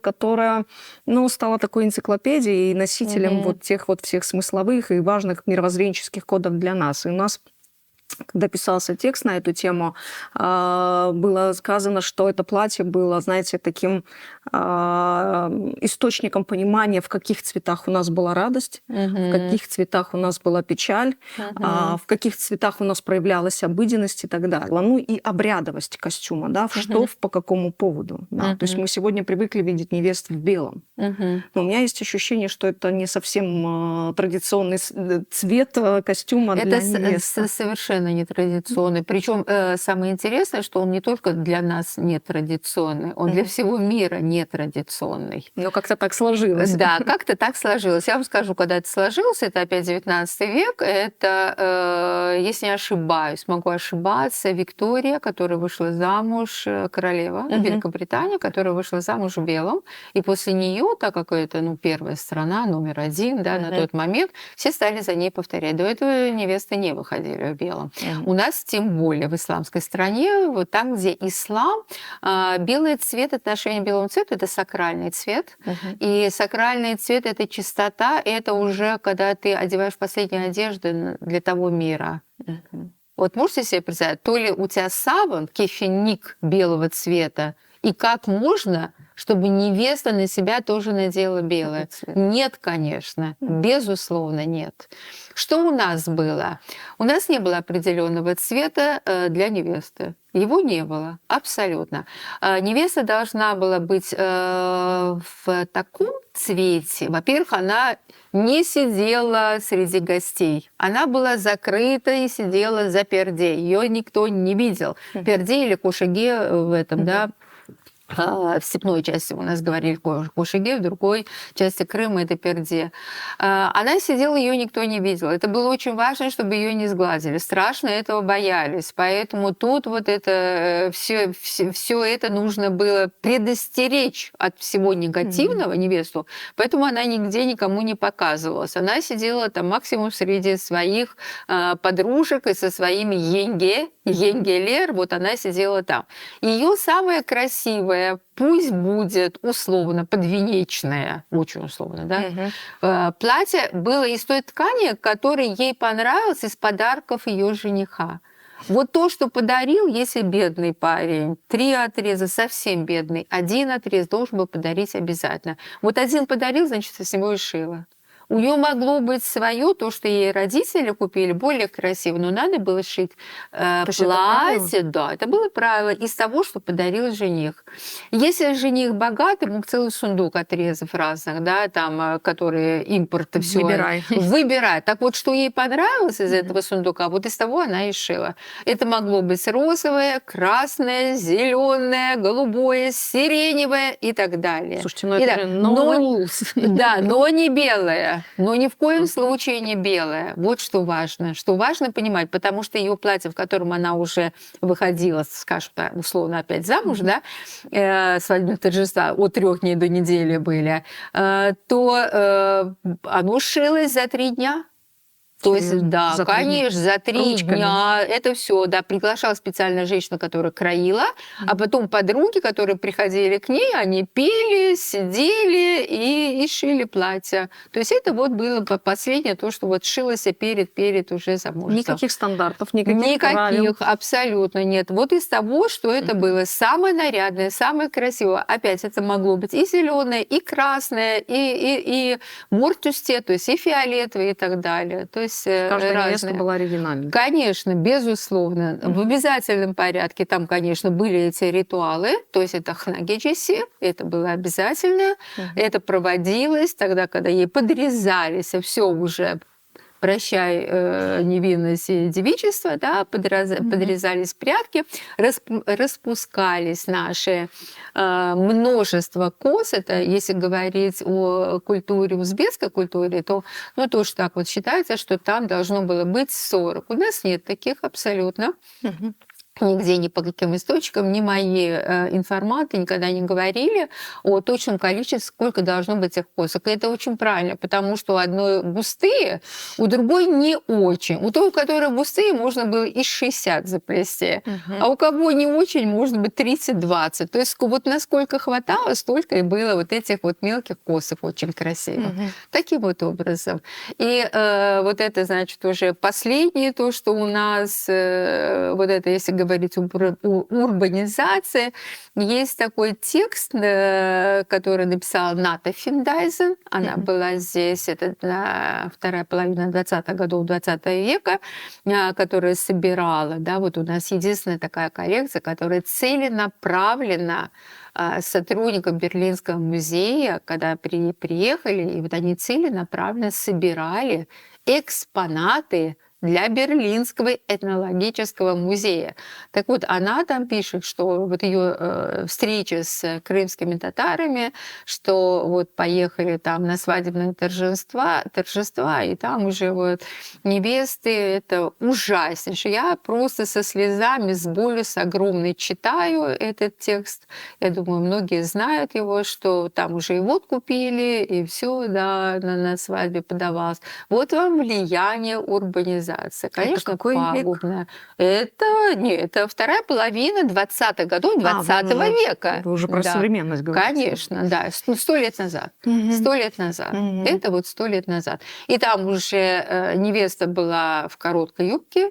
которая, стала такой энциклопедией и носителем вот тех вот всех смысловых и важных мировоззренческих кодов для нас. И у нас, когда писался текст на эту тему, было сказано, что это платье было, знаете, таким источником понимания, в каких цветах у нас была радость, в каких цветах у нас была печаль, в каких цветах у нас проявлялась обыденность и так далее. Ну и обрядовость костюма, да, что по какому поводу. Да. То есть мы сегодня привыкли видеть невест в белом. Но у меня есть ощущение, что это не совсем традиционный цвет костюма для невесты. Это совершенно нетрадиционный. Причем самое интересное, что он не только для нас нетрадиционный, он для всего мира нетрадиционный. Но как-то так сложилось. Да, как-то так сложилось. Я вам скажу, когда это сложилось, это опять 19 век, это, если не ошибаюсь, могу ошибаться, Виктория, которая вышла замуж, королева Великобритании, которая вышла замуж в белом, и после нее, так как это первая страна, номер один, да, на тот момент, все стали за ней повторять. До этого невесты не выходили в белом. У нас, тем более в исламской стране, вот там, где ислам, белый цвет, отношение к белому цвету – это сакральный цвет. И сакральный цвет – это чистота, это уже когда ты одеваешь последние одежды для того мира. Вот можете себе представить, то ли у тебя саван, кефенник белого цвета, и как можно, чтобы невеста на себя тоже надела белое? Нет, конечно, безусловно, нет. Что у нас было? У нас не было определенного цвета для невесты. Его не было, абсолютно. Невеста должна была быть в таком цвете. Во-первых, она не сидела среди гостей. Она была закрыта и сидела за перде. Ее никто не видел. Перде или кошеге в этом, да, в степной части у нас говорили кошеге, в другой части Крыма это перде. Она сидела, ее никто не видел. Это было очень важно, чтобы ее не сглазили. Страшно этого боялись. Поэтому тут вот это все это нужно было предостеречь от всего негативного невесту. Поэтому она нигде никому не показывалась. Она сидела там максимум среди своих подружек и со своими Енгелер, вот она сидела там. Ее самая красивая, пусть будет условно подвенечное, очень условно, да, платье было из той ткани, которая ей понравилась из подарков ее жениха. Вот то, что подарил, если бедный парень, 3 отреза, совсем бедный, 1 отрез должен был подарить обязательно. Вот 1 подарил, значит, с него и шила. У нее могло быть свое, то, что ей родители купили, более красиво, но надо было шить платье. Да, это было правило из того, что подарил жених. Если жених богатый, мог целый сундук отрезов разных, да, там, которые импорта все. Выбирай. Так вот, что ей понравилось из этого сундука, вот из того она и шила. Это могло быть розовое, красное, зеленое, голубое, сиреневое и так далее. Слушайте, ну это no rules. Да, но не белое. Да, но ни в коем случае не белое. Вот что важно. Что важно понимать, потому что ее платье, в котором она уже выходила, скажем так, условно опять замуж, да, свадебных торжества от 3 дней до недели были, то оно шилось за 3 дня. То есть, да, За 3 дня. конечно, за 3 Ручками. дня это все, да, приглашала специальная женщина, которая краила, а потом подруги, которые приходили к ней, они пели, сидели и шили платья. То есть это вот было последнее, то, что вот шилось перед уже замужеством. Никаких стандартов, никаких правил. Никаких, абсолютно нет. Вот из того, что это было самое нарядное, самое красивое. Опять, это могло быть и зеленое, и красное, и мортюсте, то есть и фиолетовое и так далее. То есть Каждая невеста разные. была оригинальной. Конечно, безусловно. В обязательном порядке там, конечно, были эти ритуалы, то есть это хнагеджиси, это было обязательно, это проводилось тогда, когда ей подрезались, все уже прощай невинность и девичество, да, подрезались прядки, распускались наши множество кос. Это, если говорить о культуре, узбекской культуре, то тоже так вот считается, что там должно было быть 40. У нас нет таких абсолютно. Нигде, ни по каким источникам, ни мои информанты никогда не говорили о точном количестве, сколько должно быть этих косок. И это очень правильно, потому что у одной густые, у другой не очень. У той, у которой густые, можно было и 60 заплести, а у кого не очень, может быть 30-20. То есть вот насколько хватало, столько и было вот этих вот мелких косок очень красивых. Таким вот образом. И вот это, значит, уже последнее, то, что у нас, вот это, если говорить о урбанизации, есть такой текст, который написала Ната Финдайзен. Она была здесь, это вторая половина 20-х годов 20 века, которая собирала, да, вот у нас единственная такая коллекция, которая целенаправленно сотрудникам Берлинского музея, когда приехали, и вот они целенаправленно собирали экспонаты для Берлинского этнологического музея. Так вот, она там пишет, что вот ее встречи с крымскими татарами, что вот поехали там на свадебные торжества, и там уже вот невесты, это ужаснейшее. Я просто со слезами, с болью, с огромной читаю этот текст. Я думаю, многие знают его, что там уже и водку пили, и все, да, на свадьбе подавалось. Вот вам влияние урбанизации. Конечно, это какой пагубно. Это вторая половина 20-х годов 20 века. Вы уже про современность говорите. Конечно, да. 100 лет назад. 100 лет назад. Это вот 100 лет назад. И там уже невеста была в короткой юбке,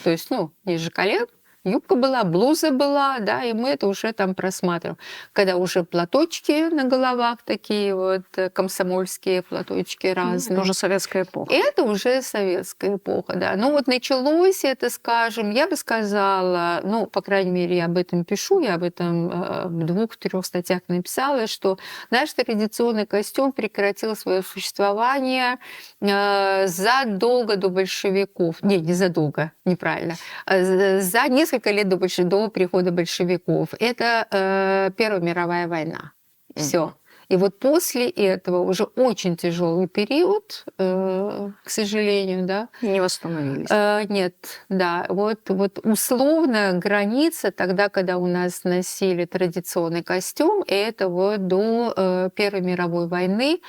то есть, ниже колен. Юбка была, блуза была, да, и мы это уже там просматриваем. Когда уже платочки на головах такие вот, комсомольские платочки разные. Это уже советская эпоха. Это уже советская эпоха, да. Ну вот началось это, скажем, я бы сказала, по крайней мере, я об этом пишу, я об этом в 2-3 статьях написала, что наш традиционный костюм прекратил свое существование задолго до большевиков. Не задолго, неправильно. За несколько лет до прихода большевиков. Это Первая мировая война. Все. И вот после этого уже очень тяжелый период, к сожалению, да. Не восстановились. Нет, да. Вот условная граница тогда, когда у нас носили традиционный костюм, это вот до Первой мировой войны.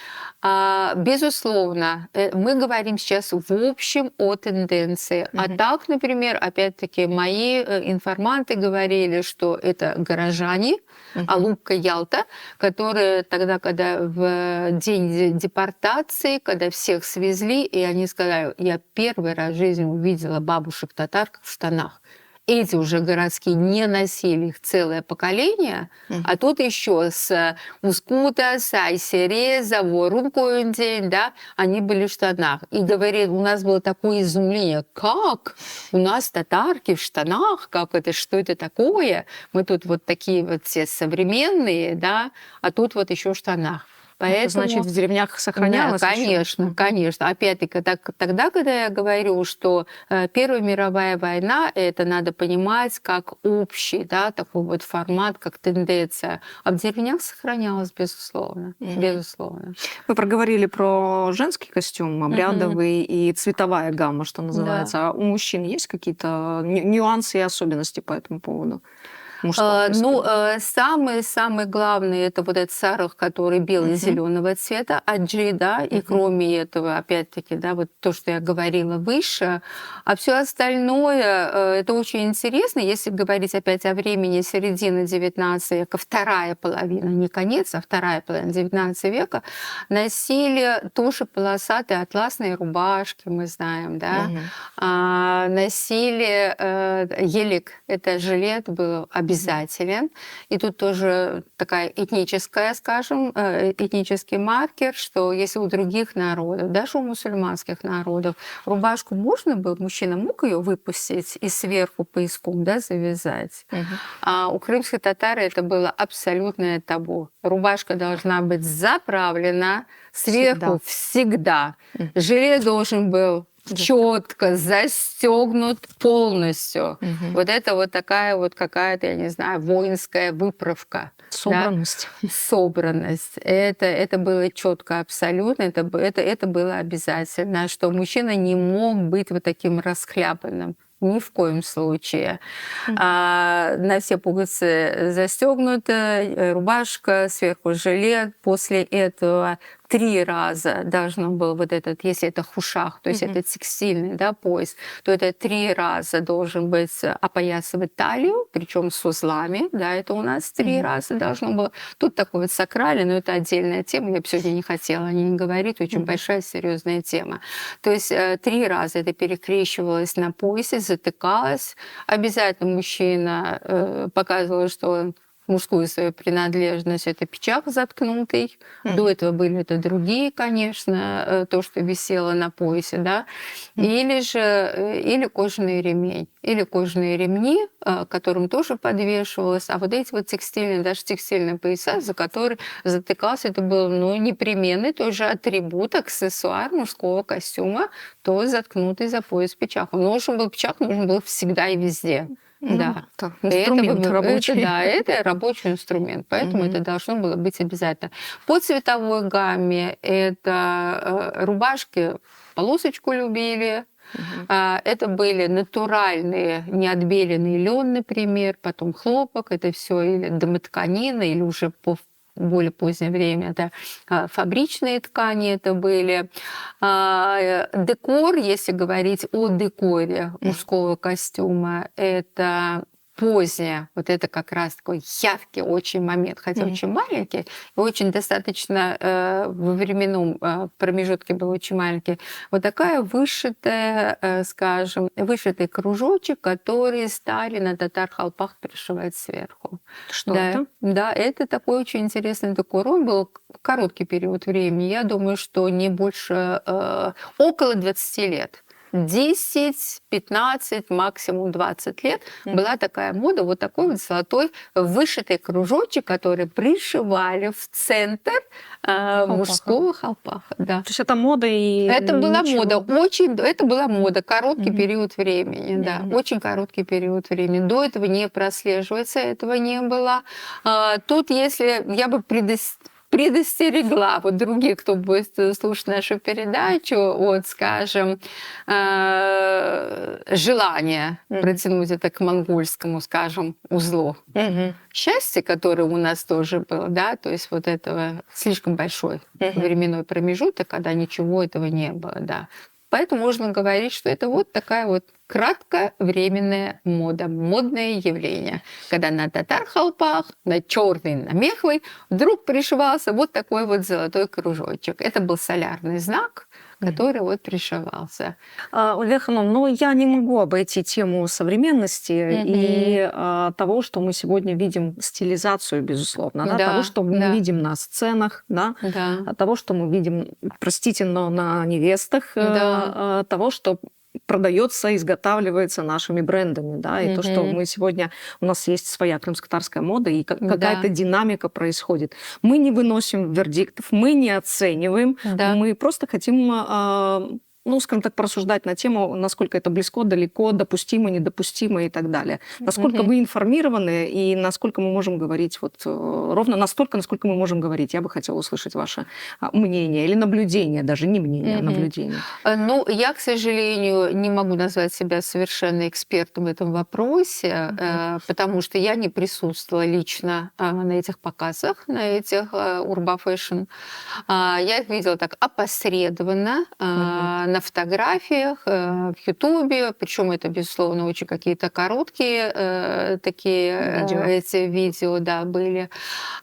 Безусловно, мы говорим сейчас в общем о тенденции. А так, например, опять-таки, мои информанты говорили, что это горожане, Алупка, Ялта, которые тогда, когда в день депортации, когда всех свезли, и они сказали, я первый раз в жизни увидела бабушек-татар в штанах. Эти уже городские не носили их целое поколение, а тут еще с Ускута, с Айсере, Заворун день, да, они были в штанах. И говорит, у нас было такое изумление, как у нас татарки в штанах, как это, что это такое? Мы тут вот такие вот все современные, да, а тут вот еще в штанах. Это значит, в деревнях сохранялось Да, ещё? конечно, конечно. Опять-таки, тогда, когда я говорю, что Первая мировая война, это надо понимать как общий, да, такой вот формат, как тенденция. А в деревнях сохранялось, безусловно. Безусловно. Вы проговорили про женский костюм, обрядовый и цветовая гамма, что называется. Да. А у мужчин есть какие-то нюансы и особенности по этому поводу? Мужского Ну, костюма? самый главный это вот этот сарых, который бело-зеленого цвета, аджи, да, и кроме этого, опять-таки, да, вот то, что я говорила выше, а все остальное, это очень интересно, если говорить опять о времени середины XIX века, вторая половина, не конец, а вторая половина XIX века, носили тоже полосатые атласные рубашки, мы знаем, да, носили елик, это жилет был обязателен. И тут тоже такая этническая, скажем, этнический маркер, что если у других народов, даже у мусульманских народов, рубашку можно было, мужчина мог ее выпустить и сверху пояском, да, завязать. А у крымских татар это было абсолютное табу. Рубашка должна быть заправлена сверху всегда. Жилет должен был четко застегнут полностью. Вот это вот такая вот какая-то, я не знаю, воинская выправка. Собранность. Да? Собранность. Это было четко абсолютно, это было обязательно, что мужчина не мог быть вот таким расхлябанным. Ни в коем случае. На все пуговицы застегнута, рубашка, сверху жилет. После этого 3 раза должно было вот этот, если это хушах, то есть это текстильный, да, пояс, то это 3 раза должен быть опоясывать талию, причем с узлами, да, это у нас 3 раза должно было. Тут такой вот сакральный, но это отдельная тема, я бы сегодня не хотела о ней говорить, очень большая, серьезная тема. То есть 3 раза это перекрещивалось на поясе, затыкалось. Обязательно мужчина показывал, что он мужскую свою принадлежность, это пичак заткнутый. До этого были это другие, конечно, то, что висело на поясе, да. Или кожаный ремень. Или кожаные ремни, которым тоже подвешивалось. А вот эти вот текстильные, даже текстильные пояса, за которые затыкался, это был, ну, непременный тоже атрибут, аксессуар мужского костюма, то заткнутый за пояс пичаком. Нужен был пичак, нужен был всегда и везде. Да, инструмент рабочий. Это рабочий инструмент, поэтому это должно было быть обязательно. По цветовой гамме это рубашки полосочку любили, это были натуральные, неотбеленный лен, например, потом хлопок, это все или домотканина, или уже по более позднее время это фабричные ткани это были. Декор, если говорить о декоре мужского костюма, это позднее, вот это как раз такой яркий очень момент, хотя очень маленький, и очень достаточно во временном промежутке был очень маленький. Вот такая вышитая, скажем, вышитый кружочек, который стали на татар-халпах пришивать сверху. Что это? Да, это такой очень интересный декор. Он был короткий период времени, я думаю, что не больше, около 20 лет. 10, 15, максимум 20 лет была такая мода, вот такой вот золотой вышитый кружочек, который пришивали в центр мужского халпаха. Да. То есть это мода и это была мода, это была мода, короткий Мгм. период времени, да, Мгм. очень короткий период времени. До этого не прослеживается, этого не было. Тут, если я бы предостерегла вот других, кто будет слушать нашу передачу, от, скажем, желания протянуть это к монгольскому, скажем, узлу счастья, которое у нас тоже было, да, то есть вот этого слишком большой временной промежуток, когда ничего этого не было, да. Поэтому можно говорить, что это вот такая вот кратковременная мода, модное явление, когда на татар-халпах, на черный, на меховый вдруг пришивался вот такой вот золотой кружочек. Это был солярный знак, который вот пришивался. Ольга Ханум, ну я не могу обойти тему современности и того, что мы сегодня видим стилизацию, безусловно, да, того, что мы видим на сценах, да, того, что мы видим, простите, но на невестах, того, что продается, изготавливается нашими брендами, да, и то, что мы сегодня, у нас есть своя крымско-татарская мода, и какая-то динамика происходит. Мы не выносим вердиктов, мы не оцениваем, мы просто хотим, ну, скажем так, порассуждать на тему, насколько это близко, далеко, допустимо, недопустимо и так далее. Насколько вы информированы и насколько мы можем говорить, вот ровно настолько, насколько мы можем говорить. Я бы хотела услышать ваше мнение или наблюдение, даже не мнение, а наблюдение. Ну, я, к сожалению, не могу назвать себя совершенно экспертом в этом вопросе, потому что я не присутствовала лично на этих показах, на этих Urban Fashion. Я их видела так опосредованно, на фотографиях, в Ютубе, причем это, безусловно, очень какие-то короткие такие эти видео, да, были.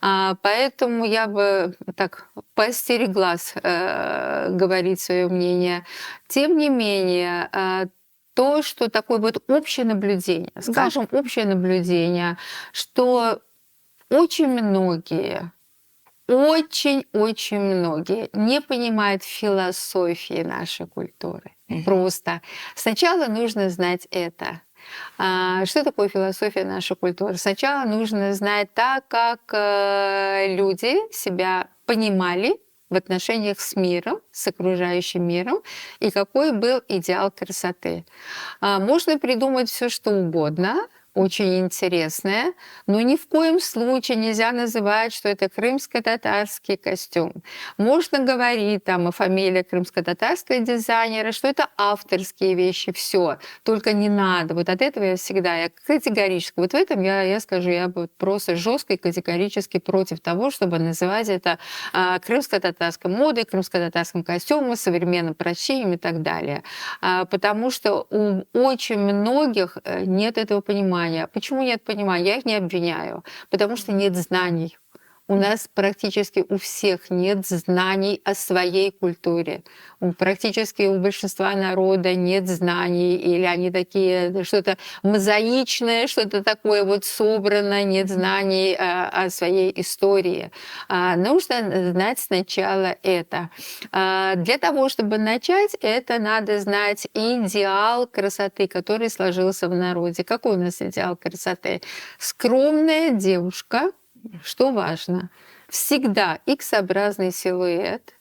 Поэтому я бы так поостереглась говорить свое мнение. Тем не менее, то, что такое вот общее наблюдение, скажем, общее наблюдение, что очень многие, очень-очень многие не понимают философии нашей культуры. Просто сначала нужно знать это. Что такое философия нашей культуры? Сначала нужно знать так, как люди себя понимали в отношениях с миром, с окружающим миром, и какой был идеал красоты. Можно придумать все, что угодно, очень интересное, но ни в коем случае нельзя называть, что это крымско-татарский костюм. Можно говорить там о фамилии крымско-татарского дизайнера, что это авторские вещи, все. Только не надо. Вот от этого я категорически, вот в этом я скажу, я просто жестко и категорически против того, чтобы называть это крымско-татарской модой, крымско-татарским костюмом, современным прощением и так далее. Потому что у очень многих нет этого понимания. Почему нет понимания? Я их не обвиняю. Потому что нет знаний. У нас практически у всех нет знаний о своей культуре. Практически у большинства народа нет знаний, или они такие, что-то мозаичное, что-то такое вот собранное, нет знаний о своей истории. Нужно знать сначала это. Для того, чтобы начать, это надо знать идеал красоты, который сложился в народе. Какой у нас идеал красоты? Скромная девушка, что важно, всегда X-образный силуэт.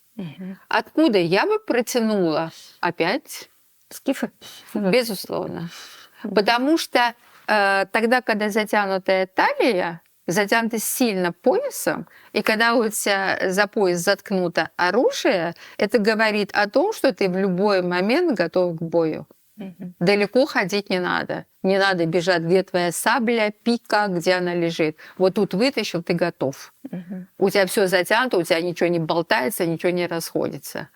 Откуда я бы протянула опять скифы? Безусловно. Потому что тогда, когда затянутая талия, затянута сильно поясом, и когда у тебя за пояс заткнуто оружие, это говорит о том, что ты в любой момент готов к бою. Далеко ходить не надо. Не надо бежать, где твоя сабля, пика, где она лежит. Вот тут вытащил, ты готов. У тебя все затянуто, у тебя ничего не болтается, ничего не расходится.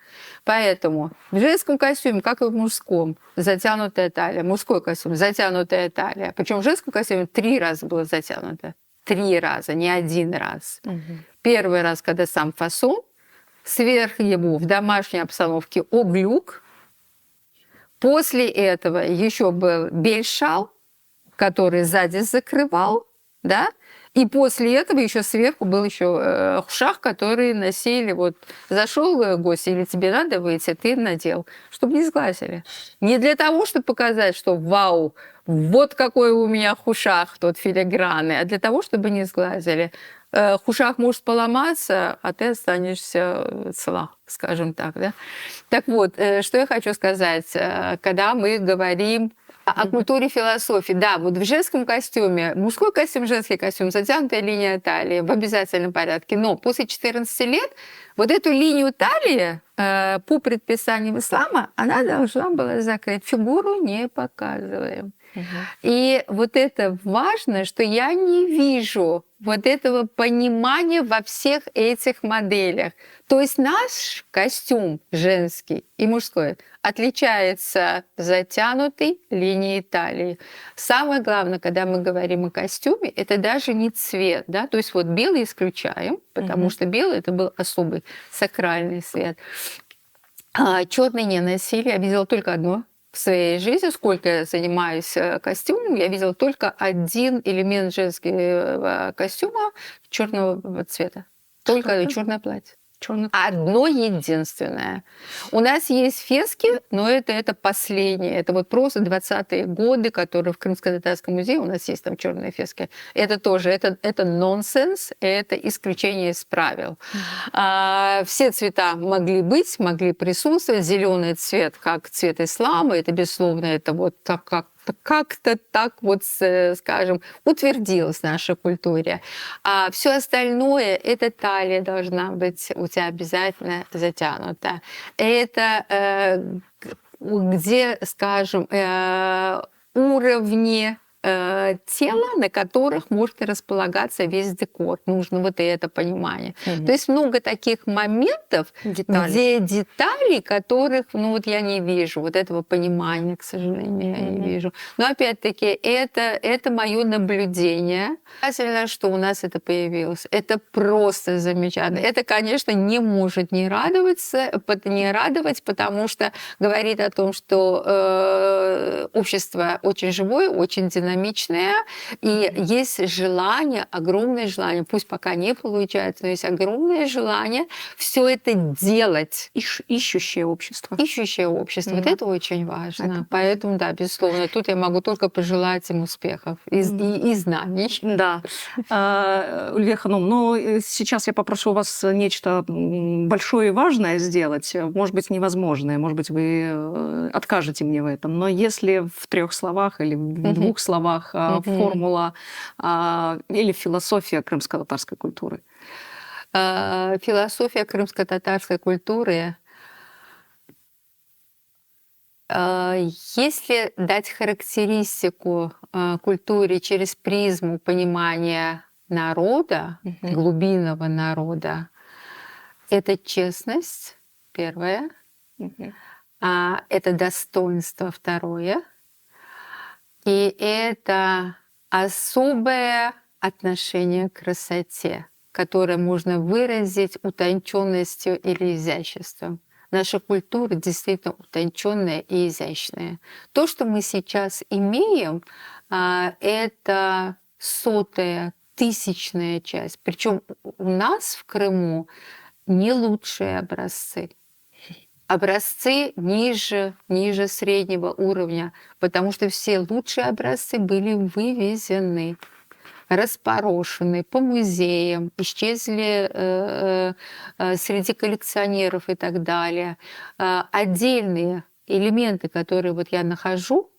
Поэтому в женском костюме, как и в мужском, затянутая талия. Мужской костюм, затянутая талия. Причем в женском костюме 3 раза было затянуто. 3 раза, не 1 раз. Первый раз, когда сам фасон, сверх его в домашней обстановке оглюк. После этого еще был бельшал, который сзади закрывал, да, и после этого еще сверху был еще хушах, который носили, вот зашел гость, или тебе надо выйти, ты надел, чтобы не сглазили. Не для того, чтобы показать, что вау, вот какой у меня хушах тот филигранный, а для того, чтобы не сглазили. Хушах может поломаться, а ты останешься цела, скажем так. Да? Так вот, что я хочу сказать, когда мы говорим о культуре философии. Да, вот в женском костюме, мужской костюм, женский костюм, затянутая линия талии в обязательном порядке, но после 14 лет вот эту линию талии по предписаниям ислама, она должна была закрыть. Фигуру не показываем. И вот это важно, что я не вижу вот этого понимания во всех этих моделях. То есть наш костюм женский и мужской отличается затянутой линией талии. Самое главное, когда мы говорим о костюме, это даже не цвет. Да? То есть вот белый исключаем, потому что белый это был особый сакральный цвет. Черный не носили. Я видела только одно в своей жизни, сколько я занимаюсь костюмом, я видела только один элемент женского костюма черного цвета. Только черное платье. Черный. Одно единственное. У нас есть фески, но это последнее. Это вот просто 20-е годы, которые в Крымско-Татарском музее, у нас есть там черные фески. Это тоже, это нонсенс, это исключение из правил. Все цвета могли быть, могли присутствовать. Зеленый цвет, как цвет ислама, это, безусловно, это вот так, как-то так вот, скажем, утвердилось в нашей культуре. А все остальное, это талия должна быть у тебя обязательно затянута. Это где, скажем, уровни тела, на которых может располагаться весь декор. Нужно вот это понимание. То есть много таких моментов, где деталей, которых, ну вот я не вижу, вот этого понимания, к сожалению, я не вижу. Но опять-таки это мое наблюдение. Обязательно, что у нас это появилось. Это просто замечательно. Это, конечно, не может не радовать, потому что говорит о том, что общество очень живое, очень динамичное, и есть желание, огромное желание, пусть пока не получается, но есть огромное желание все это делать. Ищущее общество. Ищущее общество. Вот это очень важно. Поэтому, да, безусловно, тут я могу только пожелать им успехов и знаний. Да. Ульвия Ханум, но сейчас я попрошу вас нечто большое и важное сделать, может быть, невозможное, может быть, вы откажете мне в этом, но если в 3 словах или в 2 словах формула или философия крымско-татарской культуры? Философия крымско-татарской культуры, если дать характеристику культуре через призму понимания народа, глубинного народа, это честность, первое, это достоинство, второе, и это особое отношение к красоте, которое можно выразить утонченностью или изяществом. Наша культура действительно утонченная и изящная. То, что мы сейчас имеем, это 100-я, 1000-я часть. Причем у нас в Крыму не лучшие образцы. Образцы ниже среднего уровня, потому что все лучшие образцы были вывезены, распорошены по музеям, исчезли среди коллекционеров и так далее. Отдельные элементы, которые вот я нахожу,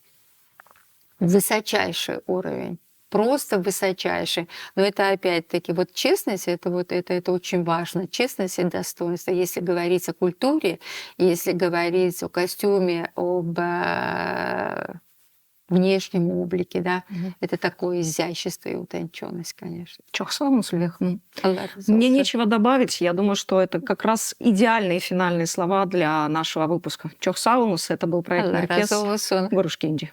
высочайший уровень. Просто высочайший. Но это опять-таки вот честность, это очень важно. Честность и достоинство. Если говорить о культуре, если говорить о костюме, об внешнем облике, да, это такое изящество и утонченность, конечно. Чохсаунус, Ульвия Ханум. Мне нечего добавить. Я думаю, что это как раз идеальные финальные слова для нашего выпуска. Чохсаунус, это был проект Наркес Горушкинди.